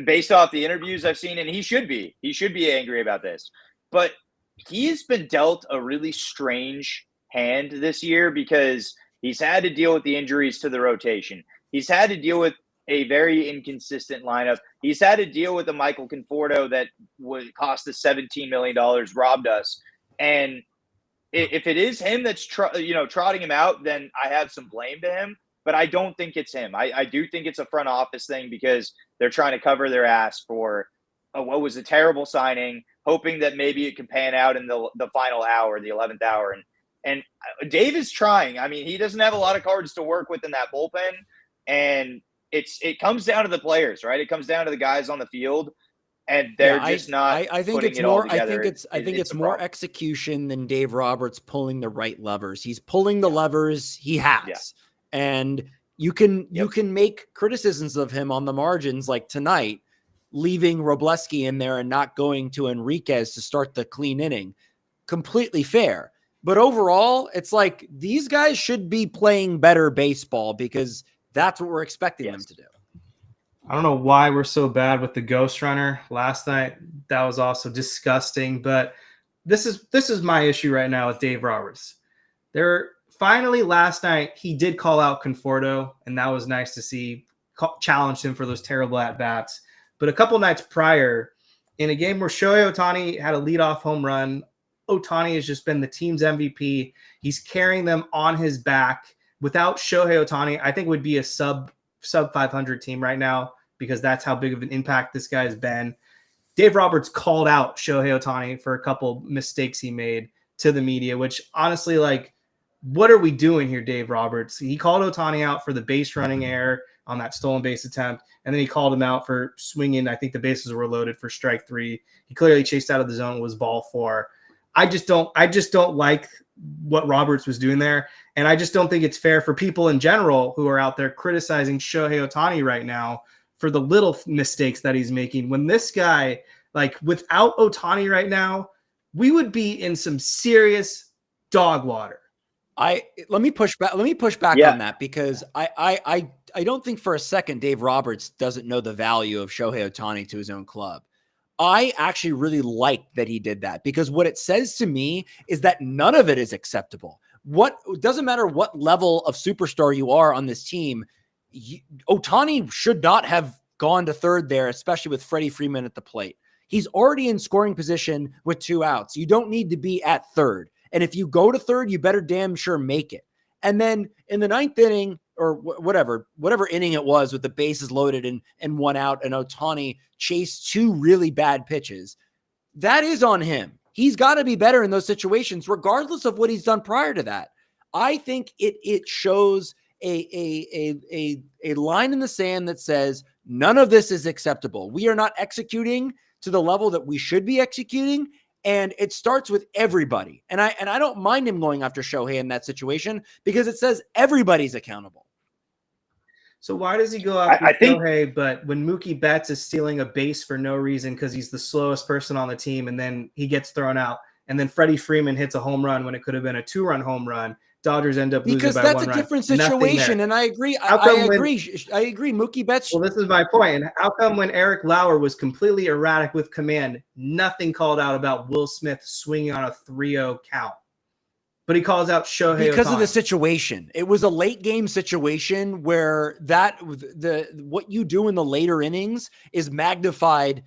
based off the interviews I've seen, and he should be angry about this. But he has been dealt a really strange hand this year because he's had to deal with the injuries to the rotation. He's had to deal with a very inconsistent lineup. He's had to deal with a Michael Conforto that would cost us $17 million, robbed us. And if it is him that's trotting him out, then I have some blame to him. But I don't think it's him. I do think it's a front office thing because they're trying to cover their ass for what was a terrible signing, hoping that maybe it could pan out in the final hour, the 11th hour. And Dave is trying. I mean, he doesn't have a lot of cards to work with in that bullpen. And it comes down to the players, right? It comes down to the guys on the field. And they're just not. I think it's more. I think it's more execution than Dave Roberts pulling the right levers. He's pulling the levers he has, and you can make criticisms of him on the margins, like tonight, leaving Robleski in there and not going to Enriquez to start the clean inning. Completely fair, but overall, it's like these guys should be playing better baseball because that's what we're expecting them to do. I don't know why we're so bad with the ghost runner last night. That was also disgusting. But this is my issue right now with Dave Roberts. Finally last night he did call out Conforto, and that was nice to see. Challenged him for those terrible at bats. But a couple nights prior, in a game where Shohei Ohtani had a leadoff home run, Ohtani has just been the team's MVP. He's carrying them on his back. Without Shohei Ohtani, I think it would be a sub 500 team right now because that's how big of an impact this guy has been. Dave Roberts called out Shohei Ohtani for a couple mistakes he made to the media, which honestly, like, what are we doing here, Dave Roberts? He called Ohtani out for the base running error on that stolen base attempt, and then he called him out for swinging. I think the bases were loaded for strike 3. He clearly chased out of the zone, was ball 4. I just don't like what Roberts was doing there. And I just don't think it's fair for people in general who are out there criticizing Shohei Ohtani right now for the little mistakes that he's making. When this guy, like, without Ohtani right now, we would be in some serious dog water. Let me push back Yeah. on that, because I don't think for a second Dave Roberts doesn't know the value of Shohei Ohtani to his own club. I actually really like that he did that, because what it says to me is that none of it is acceptable. It doesn't matter what level of superstar you are on this team. Ohtani should not have gone to third there, especially with Freddie Freeman at the plate. He's already in scoring position with 2 outs. You don't need to be at third. And if you go to third, you better damn sure make it. And then in the 9th inning, or whatever inning it was, with the bases loaded and 1 out, and Ohtani chased 2 really bad pitches, that is on him. He's got to be better in those situations, regardless of what he's done prior to that. I think it shows a line in the sand that says none of this is acceptable. We are not executing to the level that we should be executing. And it starts with everybody. And I don't mind him going after Shohei in that situation, because it says everybody's accountable. So why does he go after Shohei, but when Mookie Betts is stealing a base for no reason because he's the slowest person on the team, and then he gets thrown out, and then Freddie Freeman hits a home run when it could have been a 2-run home run, Dodgers end up losing by 1 run. Because that's a different situation, and I agree. I agree. Mookie Betts. Well, this is my point. And how come when Eric Lauer was completely erratic with command, nothing called out about Will Smith swinging on a 3-0 count? But he calls out Shohei because Ohtani. Of the situation. It was a late game situation where what you do in the later innings is magnified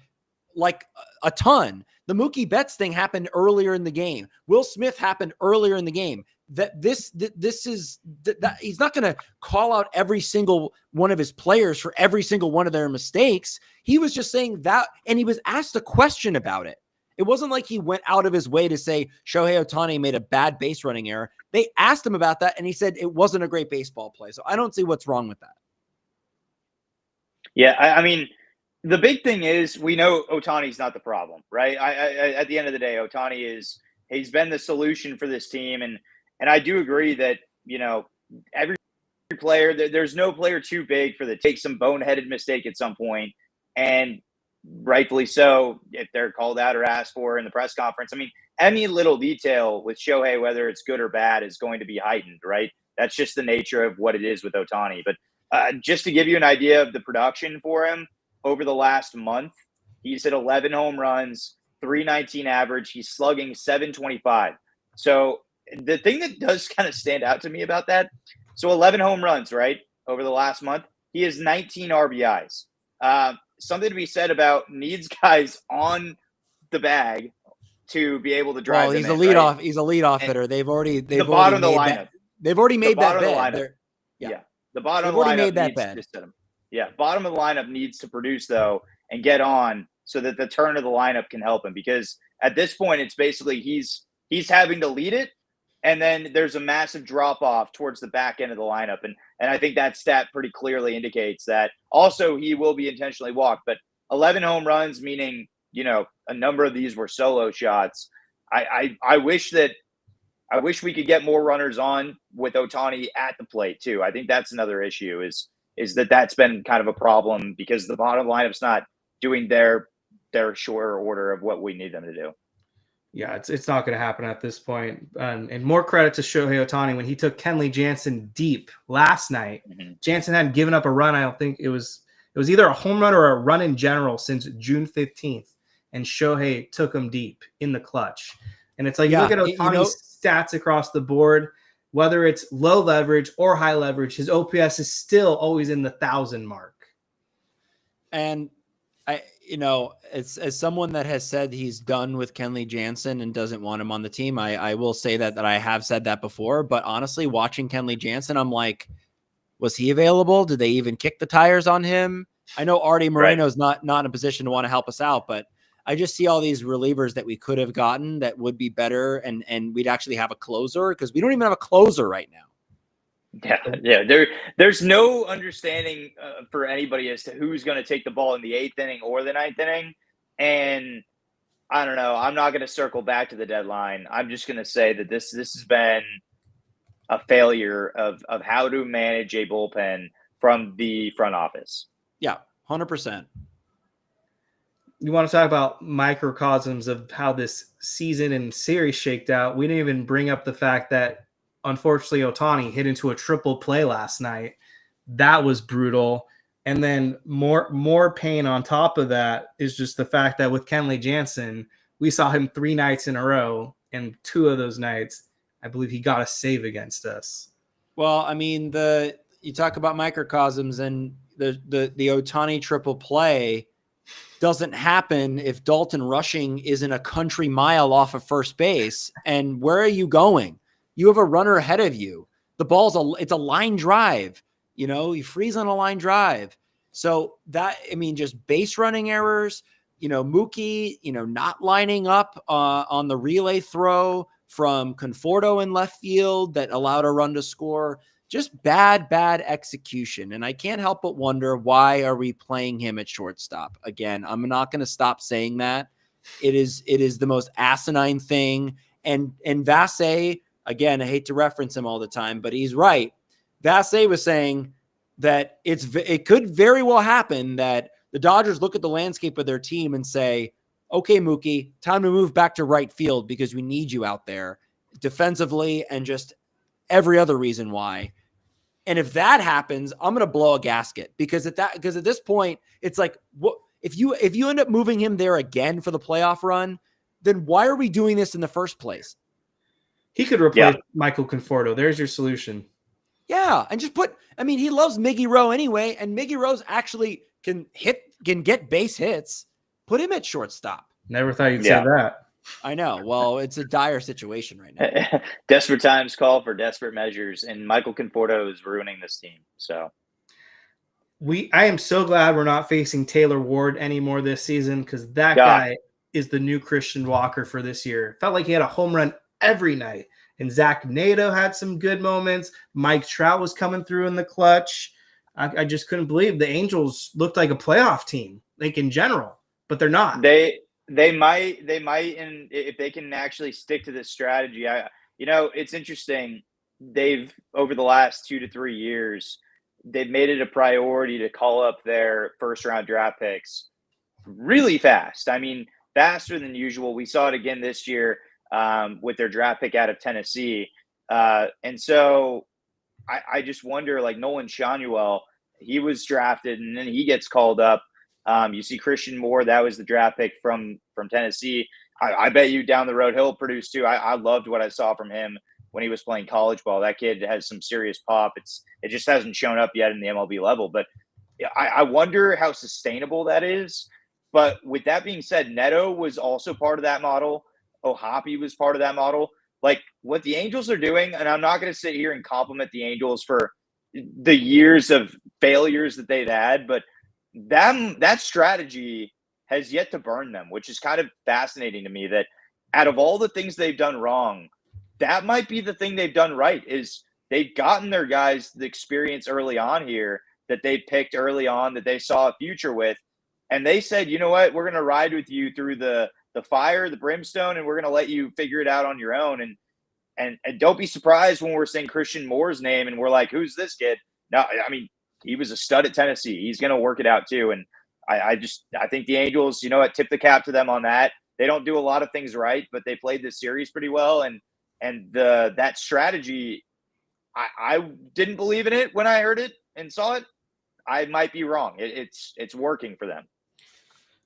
like a ton. The Mookie Betts thing happened earlier in the game. Will Smith happened earlier in the game. He's not going to call out every single one of his players for every single one of their mistakes. He was just saying that, and he was asked a question about it. It wasn't like he went out of his way to say Shohei Ohtani made a bad base running error. They asked him about that, and he said it wasn't a great baseball play. So I don't see what's wrong with that. Yeah, I mean, the big thing is we know Ohtani's not the problem, right? At the end of the day, he's been the solution for this team, and I do agree that, every player, there's no player too big for take some boneheaded mistake at some point, and rightfully so, if they're called out or asked for in the press conference. I mean, any little detail with Shohei, whether it's good or bad, is going to be heightened, right? That's just the nature of what it is with Ohtani. But just to give you an idea of the production for him over the last month, he's hit 11 home runs, 319 average. He's slugging 725. So the thing that does kind of stand out to me about that, so 11 home runs, right, over the last month, he has 19 RBIs. Something to be said about needs guys on the bag to be able to drive. Well, he's a leadoff. Right? He's a leadoff hitter. They've already the bottom of the lineup. They've already made that bet. Yeah, the bottom of the lineup made that bet. Yeah, bottom of the lineup needs to produce though and get on so that the turn of the lineup can help him, because at this point it's basically he's having to lead it, and then there's a massive drop off towards the back end of the lineup. And I think that stat pretty clearly indicates that. Also, he will be intentionally walked, but 11 home runs, meaning, a number of these were solo shots. I wish we could get more runners on with Ohtani at the plate too. I think that's another issue is that's been kind of a problem, because the bottom lineup's not doing their shorter order of what we need them to do. Yeah, it's not going to happen at this point. And more credit to Shohei Ohtani when he took Kenley Jansen deep last night. Mm-hmm. Jansen hadn't given up a run. I don't think it was either a home run or a run in general since June 15th. And Shohei took him deep in the clutch. And it's like, you look at Ohtani's stats across the board, whether it's low leverage or high leverage, his OPS is still always in the 1,000 mark. And as someone that has said he's done with Kenley Jansen and doesn't want him on the team, I will say that I have said that before. But honestly, watching Kenley Jansen, I'm like, was he available? Did they even kick the tires on him? I know Artie Moreno's not in a position to want to help us out, but I just see all these relievers that we could have gotten that would be better, and we'd actually have a closer, because we don't even have a closer right now. Yeah. There's no understanding for anybody as to who's going to take the ball in the 8th inning or the 9th inning. And I don't know. I'm not going to circle back to the deadline. I'm just going to say that this has been a failure of how to manage a bullpen from the front office. Yeah, 100%. You want to talk about microcosms of how this season and series shaked out? We didn't even bring up the fact that unfortunately, Ohtani hit into a triple play last night. That was brutal. And then more pain on top of that is just the fact that with Kenley Jansen, we saw him 3 nights in a row, and 2 of those nights, I believe he got a save against us. Well, I mean, you talk about microcosms, and the Ohtani triple play doesn't happen if Dalton Rushing isn't a country mile off of first base. And where are you going? You have a runner ahead of you. The it's a line drive. You freeze on a line drive. So just base running errors, Mookie, not lining up on the relay throw from Conforto in left field that allowed a run to score. Just bad execution. And I can't help but wonder, why are we playing him at shortstop? Again, I'm not going to stop saying that. It is the most asinine thing. And Vesia, again, I hate to reference him all the time, but he's right. Vesia was saying that it could very well happen that the Dodgers look at the landscape of their team and say, okay, Mookie, time to move back to right field because we need you out there defensively and just every other reason why. And if that happens, I'm going to blow a gasket because at this point, it's like, what if you end up moving him there again for the playoff run, then why are we doing this in the first place? He could replace Michael Conforto. There's your solution. Yeah. And he loves Miggy Rowe anyway. And Miggy Rowe's actually can get base hits. Put him at shortstop. Never thought you'd say that. I know. Well, it's a dire situation right now. Desperate times call for desperate measures, and Michael Conforto is ruining this team. So I am so glad we're not facing Taylor Ward anymore this season, because that guy is the new Christian Walker for this year. Felt like he had a home run every night. And Zach Nato had some good moments. Mike Trout was coming through in the clutch. I just couldn't believe the Angels looked like a playoff team, like in general, but they're not. They might, and if they can actually stick to this strategy, it's interesting. They've, over the last 2 to 3 years, they've made it a priority to call up their first round draft picks really fast. I mean, faster than usual. We saw it again this year with their draft pick out of Tennessee. And so I just wonder, like Nolan Schanuel, he was drafted and then he gets called up. You see Christian Moore, that was the draft pick from Tennessee. I bet you down the road he'll produce too. I loved what I saw from him when he was playing college ball. That kid has some serious pop. It just hasn't shown up yet in the MLB level. But I wonder how sustainable that is. But with that being said, Neto was also part of that model. O'Hoppe was part of that model. Like what the Angels are doing, and I'm not going to sit here and compliment the Angels for the years of failures that they've had, but that strategy has yet to burn them, which is kind of fascinating to me, that out of all the things they've done wrong, that might be the thing they've done right, is they've gotten their guys the experience early on here that they picked early on, that they saw a future with. And they said, you know what, we're going to ride with you through the fire, the brimstone, and we're going to let you figure it out on your own. And don't be surprised when we're saying Christian Moore's name and we're like, who's this kid? No, I mean, he was a stud at Tennessee. He's going to work it out too. And I think the Angels, you know what, tip the cap to them on that. They don't do a lot of things right, but they played this series pretty well. And that strategy, I didn't believe in it when I heard it and saw it. I might be wrong. It's working for them.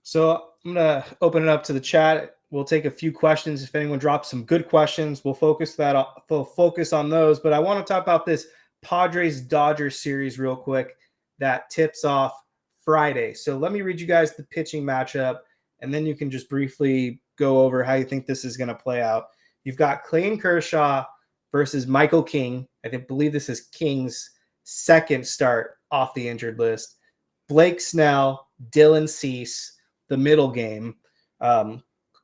So I'm going to open it up to the chat. We'll take a few questions. If anyone drops some good questions, we'll focus on those. But I want to talk about this Padres-Dodgers series real quick that tips off Friday. So let me read you guys the pitching matchup, and then you can just briefly go over how you think this is going to play out. You've got Clayton Kershaw versus Michael King. Believe this is King's second start off the injured list. Blake Snell, Dylan Cease, the middle game.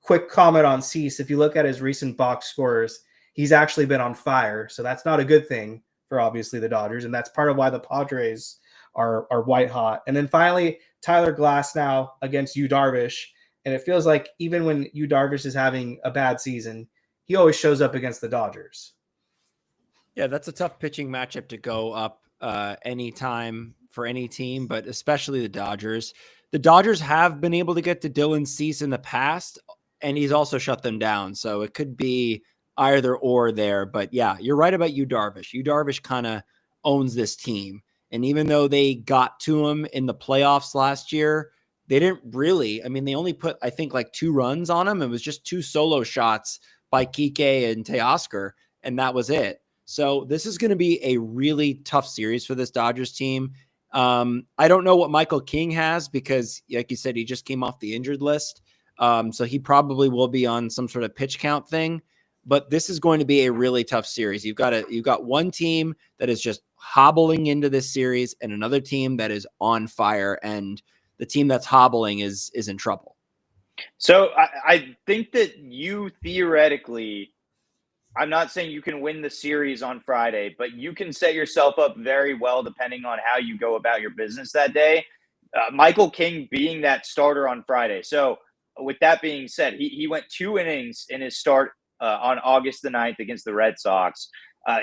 Quick comment on Cease. If you look at his recent box scores, he's actually been on fire. So that's not a good thing for obviously the Dodgers. And that's part of why the Padres are white hot. And then finally, Tyler Glasnow against Yu Darvish. And it feels like even when Yu Darvish is having a bad season, he always shows up against the Dodgers. Yeah, that's a tough pitching matchup to go up anytime for any team, but especially the Dodgers. The Dodgers have been able to get to Dylan Cease in the past, and he's also shut them down. So it could be either or there. But yeah, you're right about Yu Darvish. Yu Darvish kind of owns this team. And even though they got to him in the playoffs last year, they didn't really. I mean, they only put, I think, like 2 runs on him. It was just 2 solo shots by Kike and Teoscar, and that was it. So this is going to be a really tough series for this Dodgers team. I don't know what Michael King has because, like you said, he just came off the injured list. So he probably will be on some sort of pitch count thing. But this is going to be a really tough series. You've got one team that is just hobbling into this series and another team that is on fire, and the team that's hobbling is in trouble. So I think that you theoretically, I'm not saying you can win the series on Friday, but you can set yourself up very well depending on how you go about your business that day. Michael King being that starter on Friday. So with that being said, he went 2 innings in his start on August the 9th against the Red Sox.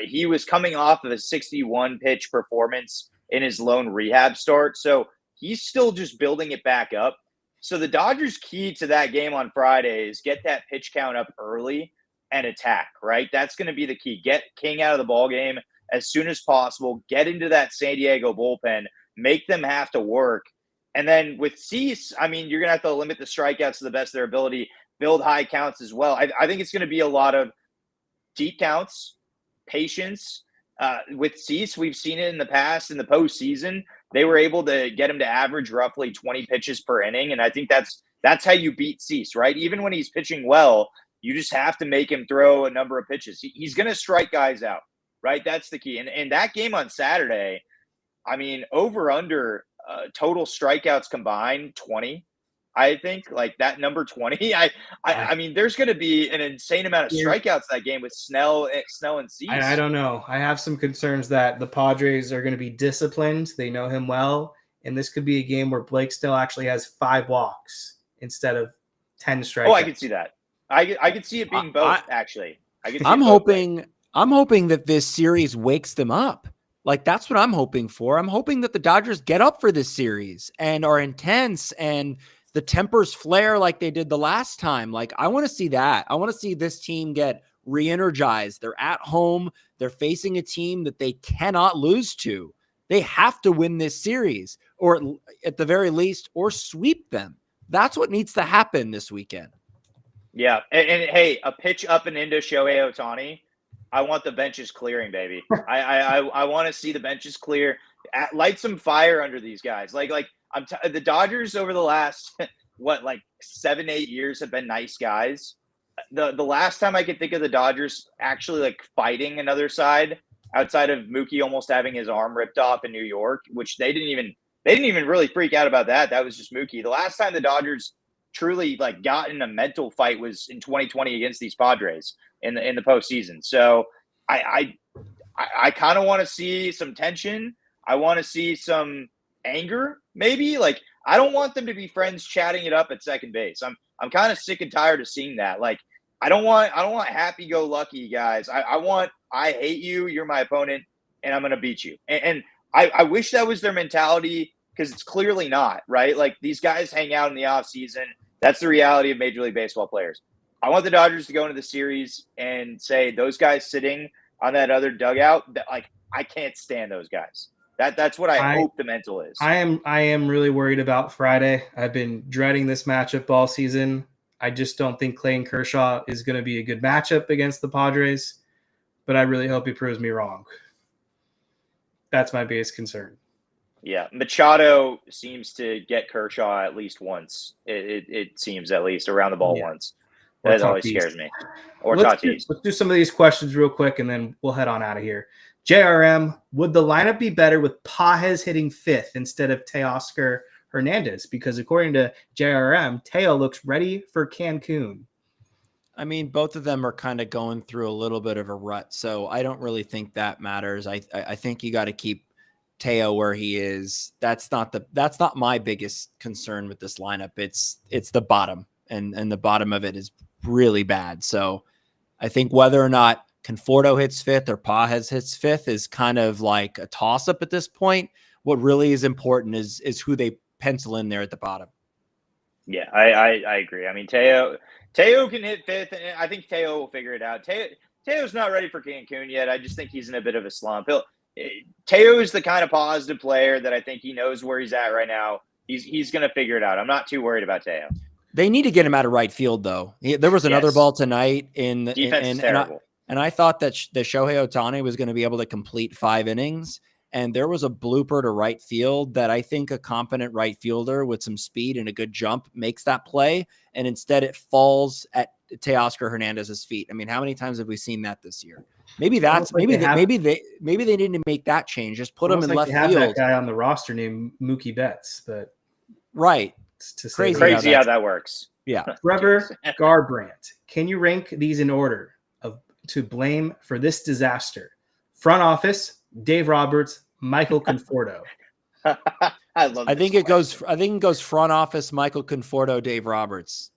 He was coming off of a 61 pitch performance in his lone rehab start. So he's still just building it back up. So the Dodgers' key to that game on Friday is get that pitch count up early and attack, right? That's going to be the key. Get King out of the ball game as soon as possible. Get into that San Diego bullpen. Make them have to work. And then with Cease, I mean, you're going to have to limit the strikeouts to the best of their ability, build high counts as well. I think it's going to be a lot of deep counts, patience. With Cease, we've seen it in the past in the postseason. They were able to get him to average roughly 20 pitches per inning. And I think that's how you beat Cease, right? Even when he's pitching well, you just have to make him throw a number of pitches. He's going to strike guys out, right? That's the key. And that game on Saturday, I mean, over under total strikeouts combined, 20. I think like that number 20. I mean, there's going to be an insane amount of strikeouts that game with Snell and Cease. I don't know. I have some concerns that the Padres are going to be disciplined. They know him well, and this could be a game where Blake Snell actually has 5 walks instead of 10 strikeouts. Oh, I could see that. I could see it being both. Actually, I'm hoping that this series wakes them up. Like, that's what I'm hoping for. I'm hoping that the Dodgers get up for this series and are intense and the tempers flare like they did the last time. Like, I want to see that. I want to see this team get re-energized. They're at home. They're facing a team that they cannot lose to. They have to win this series, or at the very least, or sweep them. That's what needs to happen this weekend. Yeah. And hey, a pitch up and into Shohei Ohtani. I want the benches clearing, baby. I want to see the benches clear. Light some fire under these guys. The Dodgers over the last 7-8 years have been nice guys. The last time I could think of the Dodgers actually like fighting another side outside of Mookie almost having his arm ripped off in New York, which they didn't even really freak out about that. That was just Mookie. The last time the Dodgers truly like got in a mental fight was in 2020 against these Padres in the postseason. So I kind of want to see some tension. I want to see some anger, maybe. Like, I don't want them to be friends chatting it up at second base. I'm kind of sick and tired of seeing that. Like, I don't want happy-go-lucky guys. I want, I hate you, you're my opponent, and I'm gonna beat you. And I wish that was their mentality, because it's clearly not, right? Like, these guys hang out in the off season. That's the reality of Major League Baseball players. I want the Dodgers to go into the series and say, those guys sitting on that other dugout, that, like, I can't stand those guys. That's what I hope the mental is. I am really worried about Friday. I've been dreading this matchup all season. I just don't think Clayton Kershaw is going to be a good matchup against the Padres, but I really hope he proves me wrong. That's my biggest concern. Yeah, Machado seems to get Kershaw at least once. It seems, at least, around the ball once. That always scares me. Or Tatis. Let's do some of these questions real quick, and then we'll head on out of here. JRM, would the lineup be better with Pages hitting 5th instead of Teoscar Hernandez? Because according to JRM, Teo looks ready for Cancun. I mean, both of them are kind of going through a little bit of a rut, so I don't really think that matters. I think you got to keep Teo where he is. That's not my biggest concern with this lineup. It's the bottom, and the bottom of it is really bad. So I think whether or not Conforto hits 5th or Pages hits 5th is kind of like a toss-up at this point. What really is important is who they pencil in there at the bottom. Yeah, I agree. I mean, Teo can hit 5th, and I think Teo will figure it out. Teo's not ready for Cancun yet. I just think he's in a bit of a slump. Teo is the kind of positive player that I think he knows where he's at right now. He's going to figure it out. I'm not too worried about Teo. They need to get him out of right field, though. There was another ball tonight Defense is terrible. And I thought that the Shohei Ohtani was going to be able to complete 5 innings. And there was a blooper to right field that I think a competent right fielder with some speed and a good jump makes that play. And instead it falls at Teoscar Hernandez's feet. I mean, how many times have we seen that this year? Maybe they need to make that change. Just put him in left field. That guy on the roster named Mookie Betts, but right. Crazy how that works. Yeah. Trevor Garbrandt. Can you rank these in order to blame for this disaster? Front office, Dave Roberts, Michael Conforto. I think it goes front office, Michael Conforto, Dave Roberts.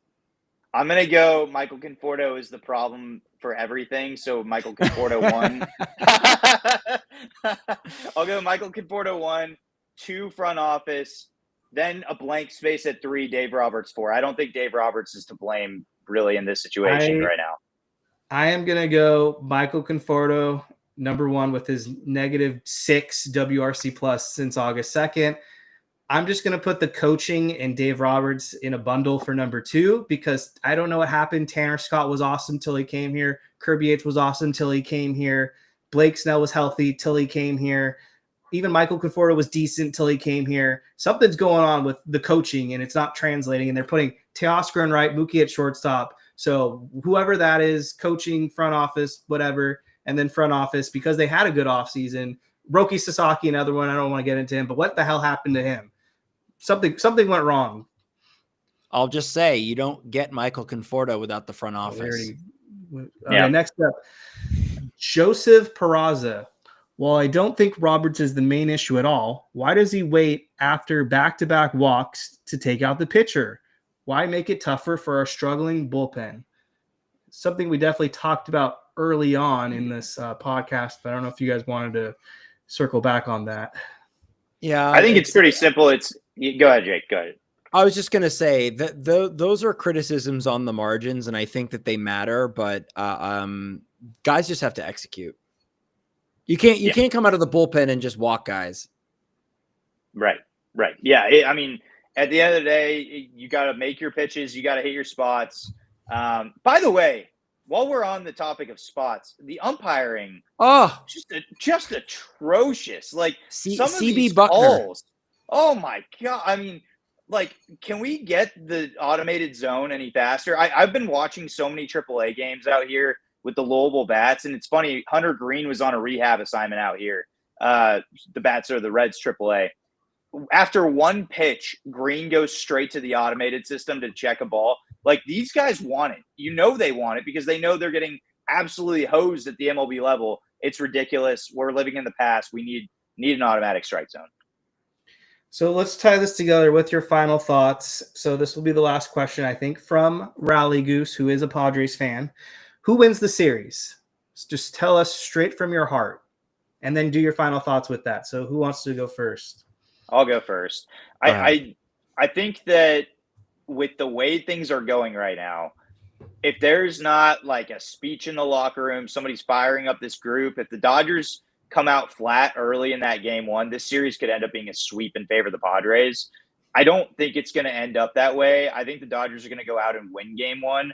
I'm going to go Michael Conforto is the problem for everything. So Michael Conforto 1. I'll go Michael Conforto 1, 2 front office, then a blank space at 3, Dave Roberts 4. I don't think Dave Roberts is to blame really in this situation right now. I am going to go Michael Conforto, number 1 with his -6 WRC plus since August 2nd. I'm just going to put the coaching and Dave Roberts in a bundle for number 2 because I don't know what happened. Tanner Scott was awesome till he came here. Kirby Yates was awesome till he came here. Blake Snell was healthy till he came here. Even Michael Conforto was decent till he came here. Something's going on with the coaching and it's not translating. And they're putting Teoscar in right, Mookie at shortstop. So whoever that is, coaching, front office, whatever, and then front office, because they had a good offseason. Roki Sasaki, another one. I don't want to get into him, but what the hell happened to him? Something went wrong. I'll just say you don't get Michael Conforto without the front office. Next up, Joseph Peraza. While I don't think Roberts is the main issue at all, why does he wait after back-to-back walks to take out the pitcher? Why make it tougher for our struggling bullpen? Something we definitely talked about early on in this podcast, but I don't know if you guys wanted to circle back on that. Yeah, I think it's pretty simple. Go ahead, Jake. Go ahead. I was just going to say that those are criticisms on the margins, and I think that they matter, but guys just have to execute. You can't come out of the bullpen and just walk guys. Right. Yeah. I mean, at the end of the day, you got to make your pitches. You got to hit your spots. By the way, while we're on the topic of spots, the umpiring, just atrocious. Like some of these calls. Oh my God. I mean, like, can we get the automated zone any faster? I've been watching so many AAA games out here with the Louisville bats, and it's funny. Hunter Green was on a rehab assignment out here. The bats are the Reds AAA. After one pitch, Green goes straight to the automated system to check a ball. Like, these guys want it. You know they want it because they know they're getting absolutely hosed at the MLB level. It's ridiculous. We're living in the past. We need an automatic strike zone. So let's tie this together with your final thoughts. So this will be the last question, I think, from Rally Goose, who is a Padres fan. Who wins the series? Just tell us straight from your heart, and then do your final thoughts with that. So who wants to go first? I'll go first. I think that with the way things are going right now, if there's not like a speech in the locker room, somebody's firing up this group, if the Dodgers come out flat early in that game 1, this series could end up being a sweep in favor of the Padres. I don't think it's going to end up that way. I think the Dodgers are going to go out and win game 1.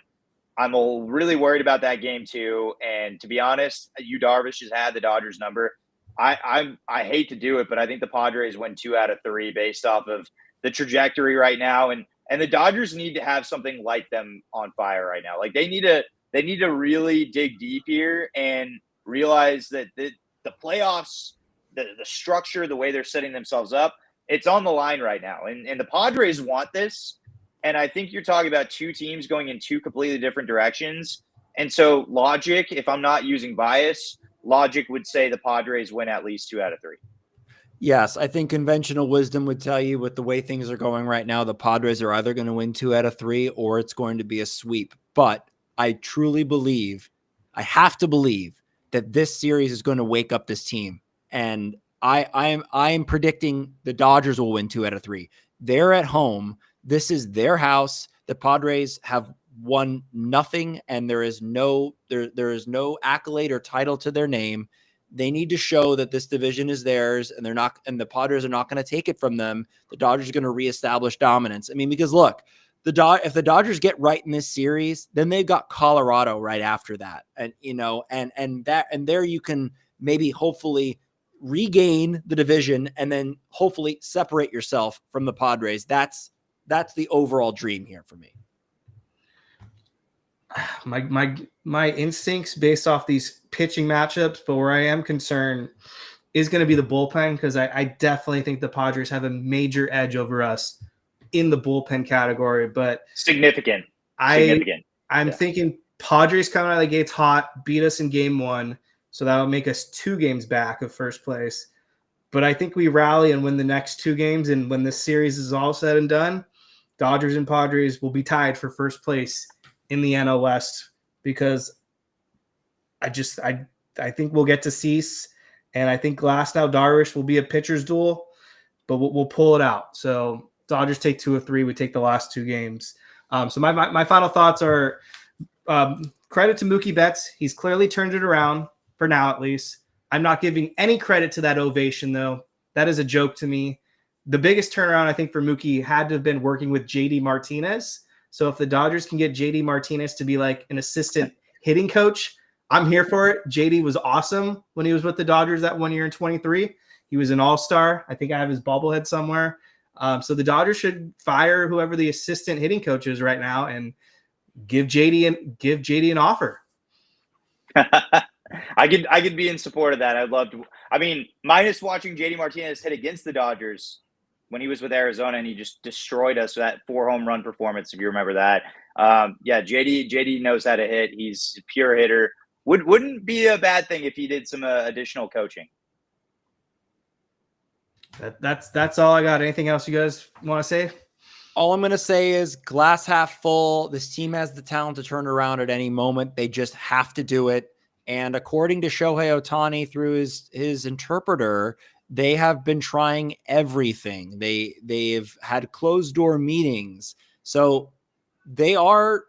I'm really worried about that game 2. And to be honest, Yu Darvish has had the Dodgers number. I hate to do it, but I think the Padres win 2 out of 3 based off of the trajectory right now. And the Dodgers need to have something light them on fire right now. Like they need to really dig deep here and realize that the playoffs, the structure, the way they're setting themselves up, it's on the line right now. And the Padres want this. And I think you're talking about 2 teams going in 2 completely different directions. And so logic, if I'm not using bias, logic would say the Padres win at least 2 out of 3. Yes, I think conventional wisdom would tell you with the way things are going right now, the Padres are either going to win 2 out of 3 or it's going to be a sweep. But I truly believe, I have to believe that this series is going to wake up this team. And I am predicting the Dodgers will win 2 out of 3. They're at home. This is their house. The Padres have won nothing, and there is no accolade or title to their name. They need to show that this division is theirs, and the Padres are not going to take it from them. The Dodgers are going to reestablish dominance. I mean, because look, if the Dodgers get right in this series, then they've got Colorado right after that. And, and there you can maybe hopefully regain the division and then hopefully separate yourself from the Padres. That's the overall dream here for me. My instincts based off these pitching matchups, but where I am concerned is going to be the bullpen, because I definitely think the Padres have a major edge over us in the bullpen category. But significant. I'm thinking Padres coming out of the gates hot, beat us in game 1, so that will make us 2 games back of first place. But I think we rally and win the next 2 games, and when this series is all said and done, Dodgers and Padres will be tied for first place in the NL West, because I think we'll get to Cease, and I think Glasnow Darvish will be a pitcher's duel, but we'll pull it out. So Dodgers take 2 of 3. We take the last 2 games. So my final thoughts are credit to Mookie Betts. He's clearly turned it around for now, at least. I'm not giving any credit to that ovation, though. That is a joke to me. The biggest turnaround, I think, for Mookie had to have been working with JD Martinez. So if the Dodgers can get JD Martinez to be like an assistant hitting coach, I'm here for it. JD was awesome when he was with the Dodgers that 1 year in 23. He was an all-star. I think I have his bobblehead somewhere. So the Dodgers should fire whoever the assistant hitting coach is right now and give JD an offer. I could be in support of that. I'd love to. I mean, minus watching JD Martinez hit against the Dodgers when he was with Arizona, and he just destroyed us with that 4 home run performance, if you remember that. JD knows how to hit. He's a pure hitter. Wouldn't be a bad thing if he did some additional coaching. That's all I got. Anything else you guys want to say? All I'm going to say is glass half full. This team has the talent to turn around at any moment. They just have to do it. And according to Shohei Ohtani through his interpreter, they have been trying everything. They've had closed door meetings. So there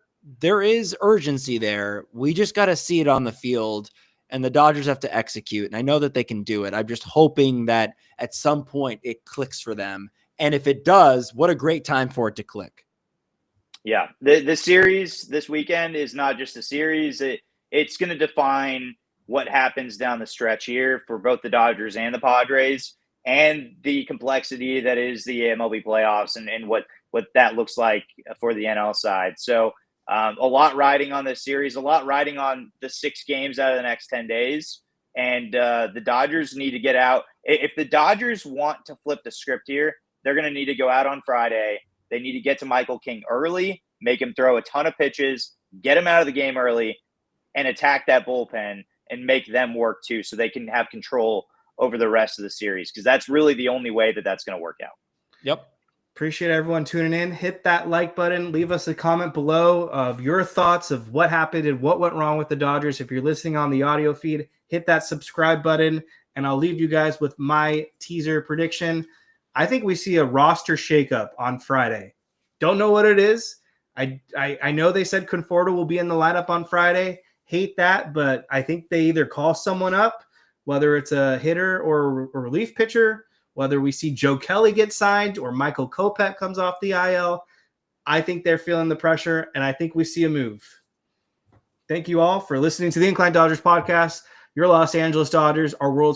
is urgency there. We just got to see it on the field, and the Dodgers have to execute. And I know that they can do it. I'm just hoping that at some point it clicks for them. And if it does, what a great time for it to click. Yeah. The series this weekend is not just a series. It's going to define what happens down the stretch here for both the Dodgers and the Padres, and the complexity that is the MLB playoffs and what that looks like for the NL side. So a lot riding on this series, a lot riding on the 6 games out of the next 10 days. And the Dodgers need to get out. If the Dodgers want to flip the script here, they're going to need to go out on Friday. They need to get to Michael King early, make him throw a ton of pitches, get him out of the game early, and attack that bullpen and make them work too, so they can have control over the rest of the series, because that's really the only way that that's going to work out. Yep. Appreciate everyone tuning in. Hit that like button. Leave us a comment below of your thoughts of what happened and what went wrong with the Dodgers. If you're listening on the audio feed, hit that subscribe button, and I'll leave you guys with my teaser prediction. I think we see a roster shakeup on Friday. Don't know what it is. I know they said Conforto will be in the lineup on Friday. Hate that, but I think they either call someone up, whether it's a hitter or a relief pitcher, whether we see Joe Kelly get signed or Michael Kopech comes off the IL. I think they're feeling the pressure, and I think we see a move. Thank you all for listening to the Incline Dodgers podcast. Your Los Angeles Dodgers are world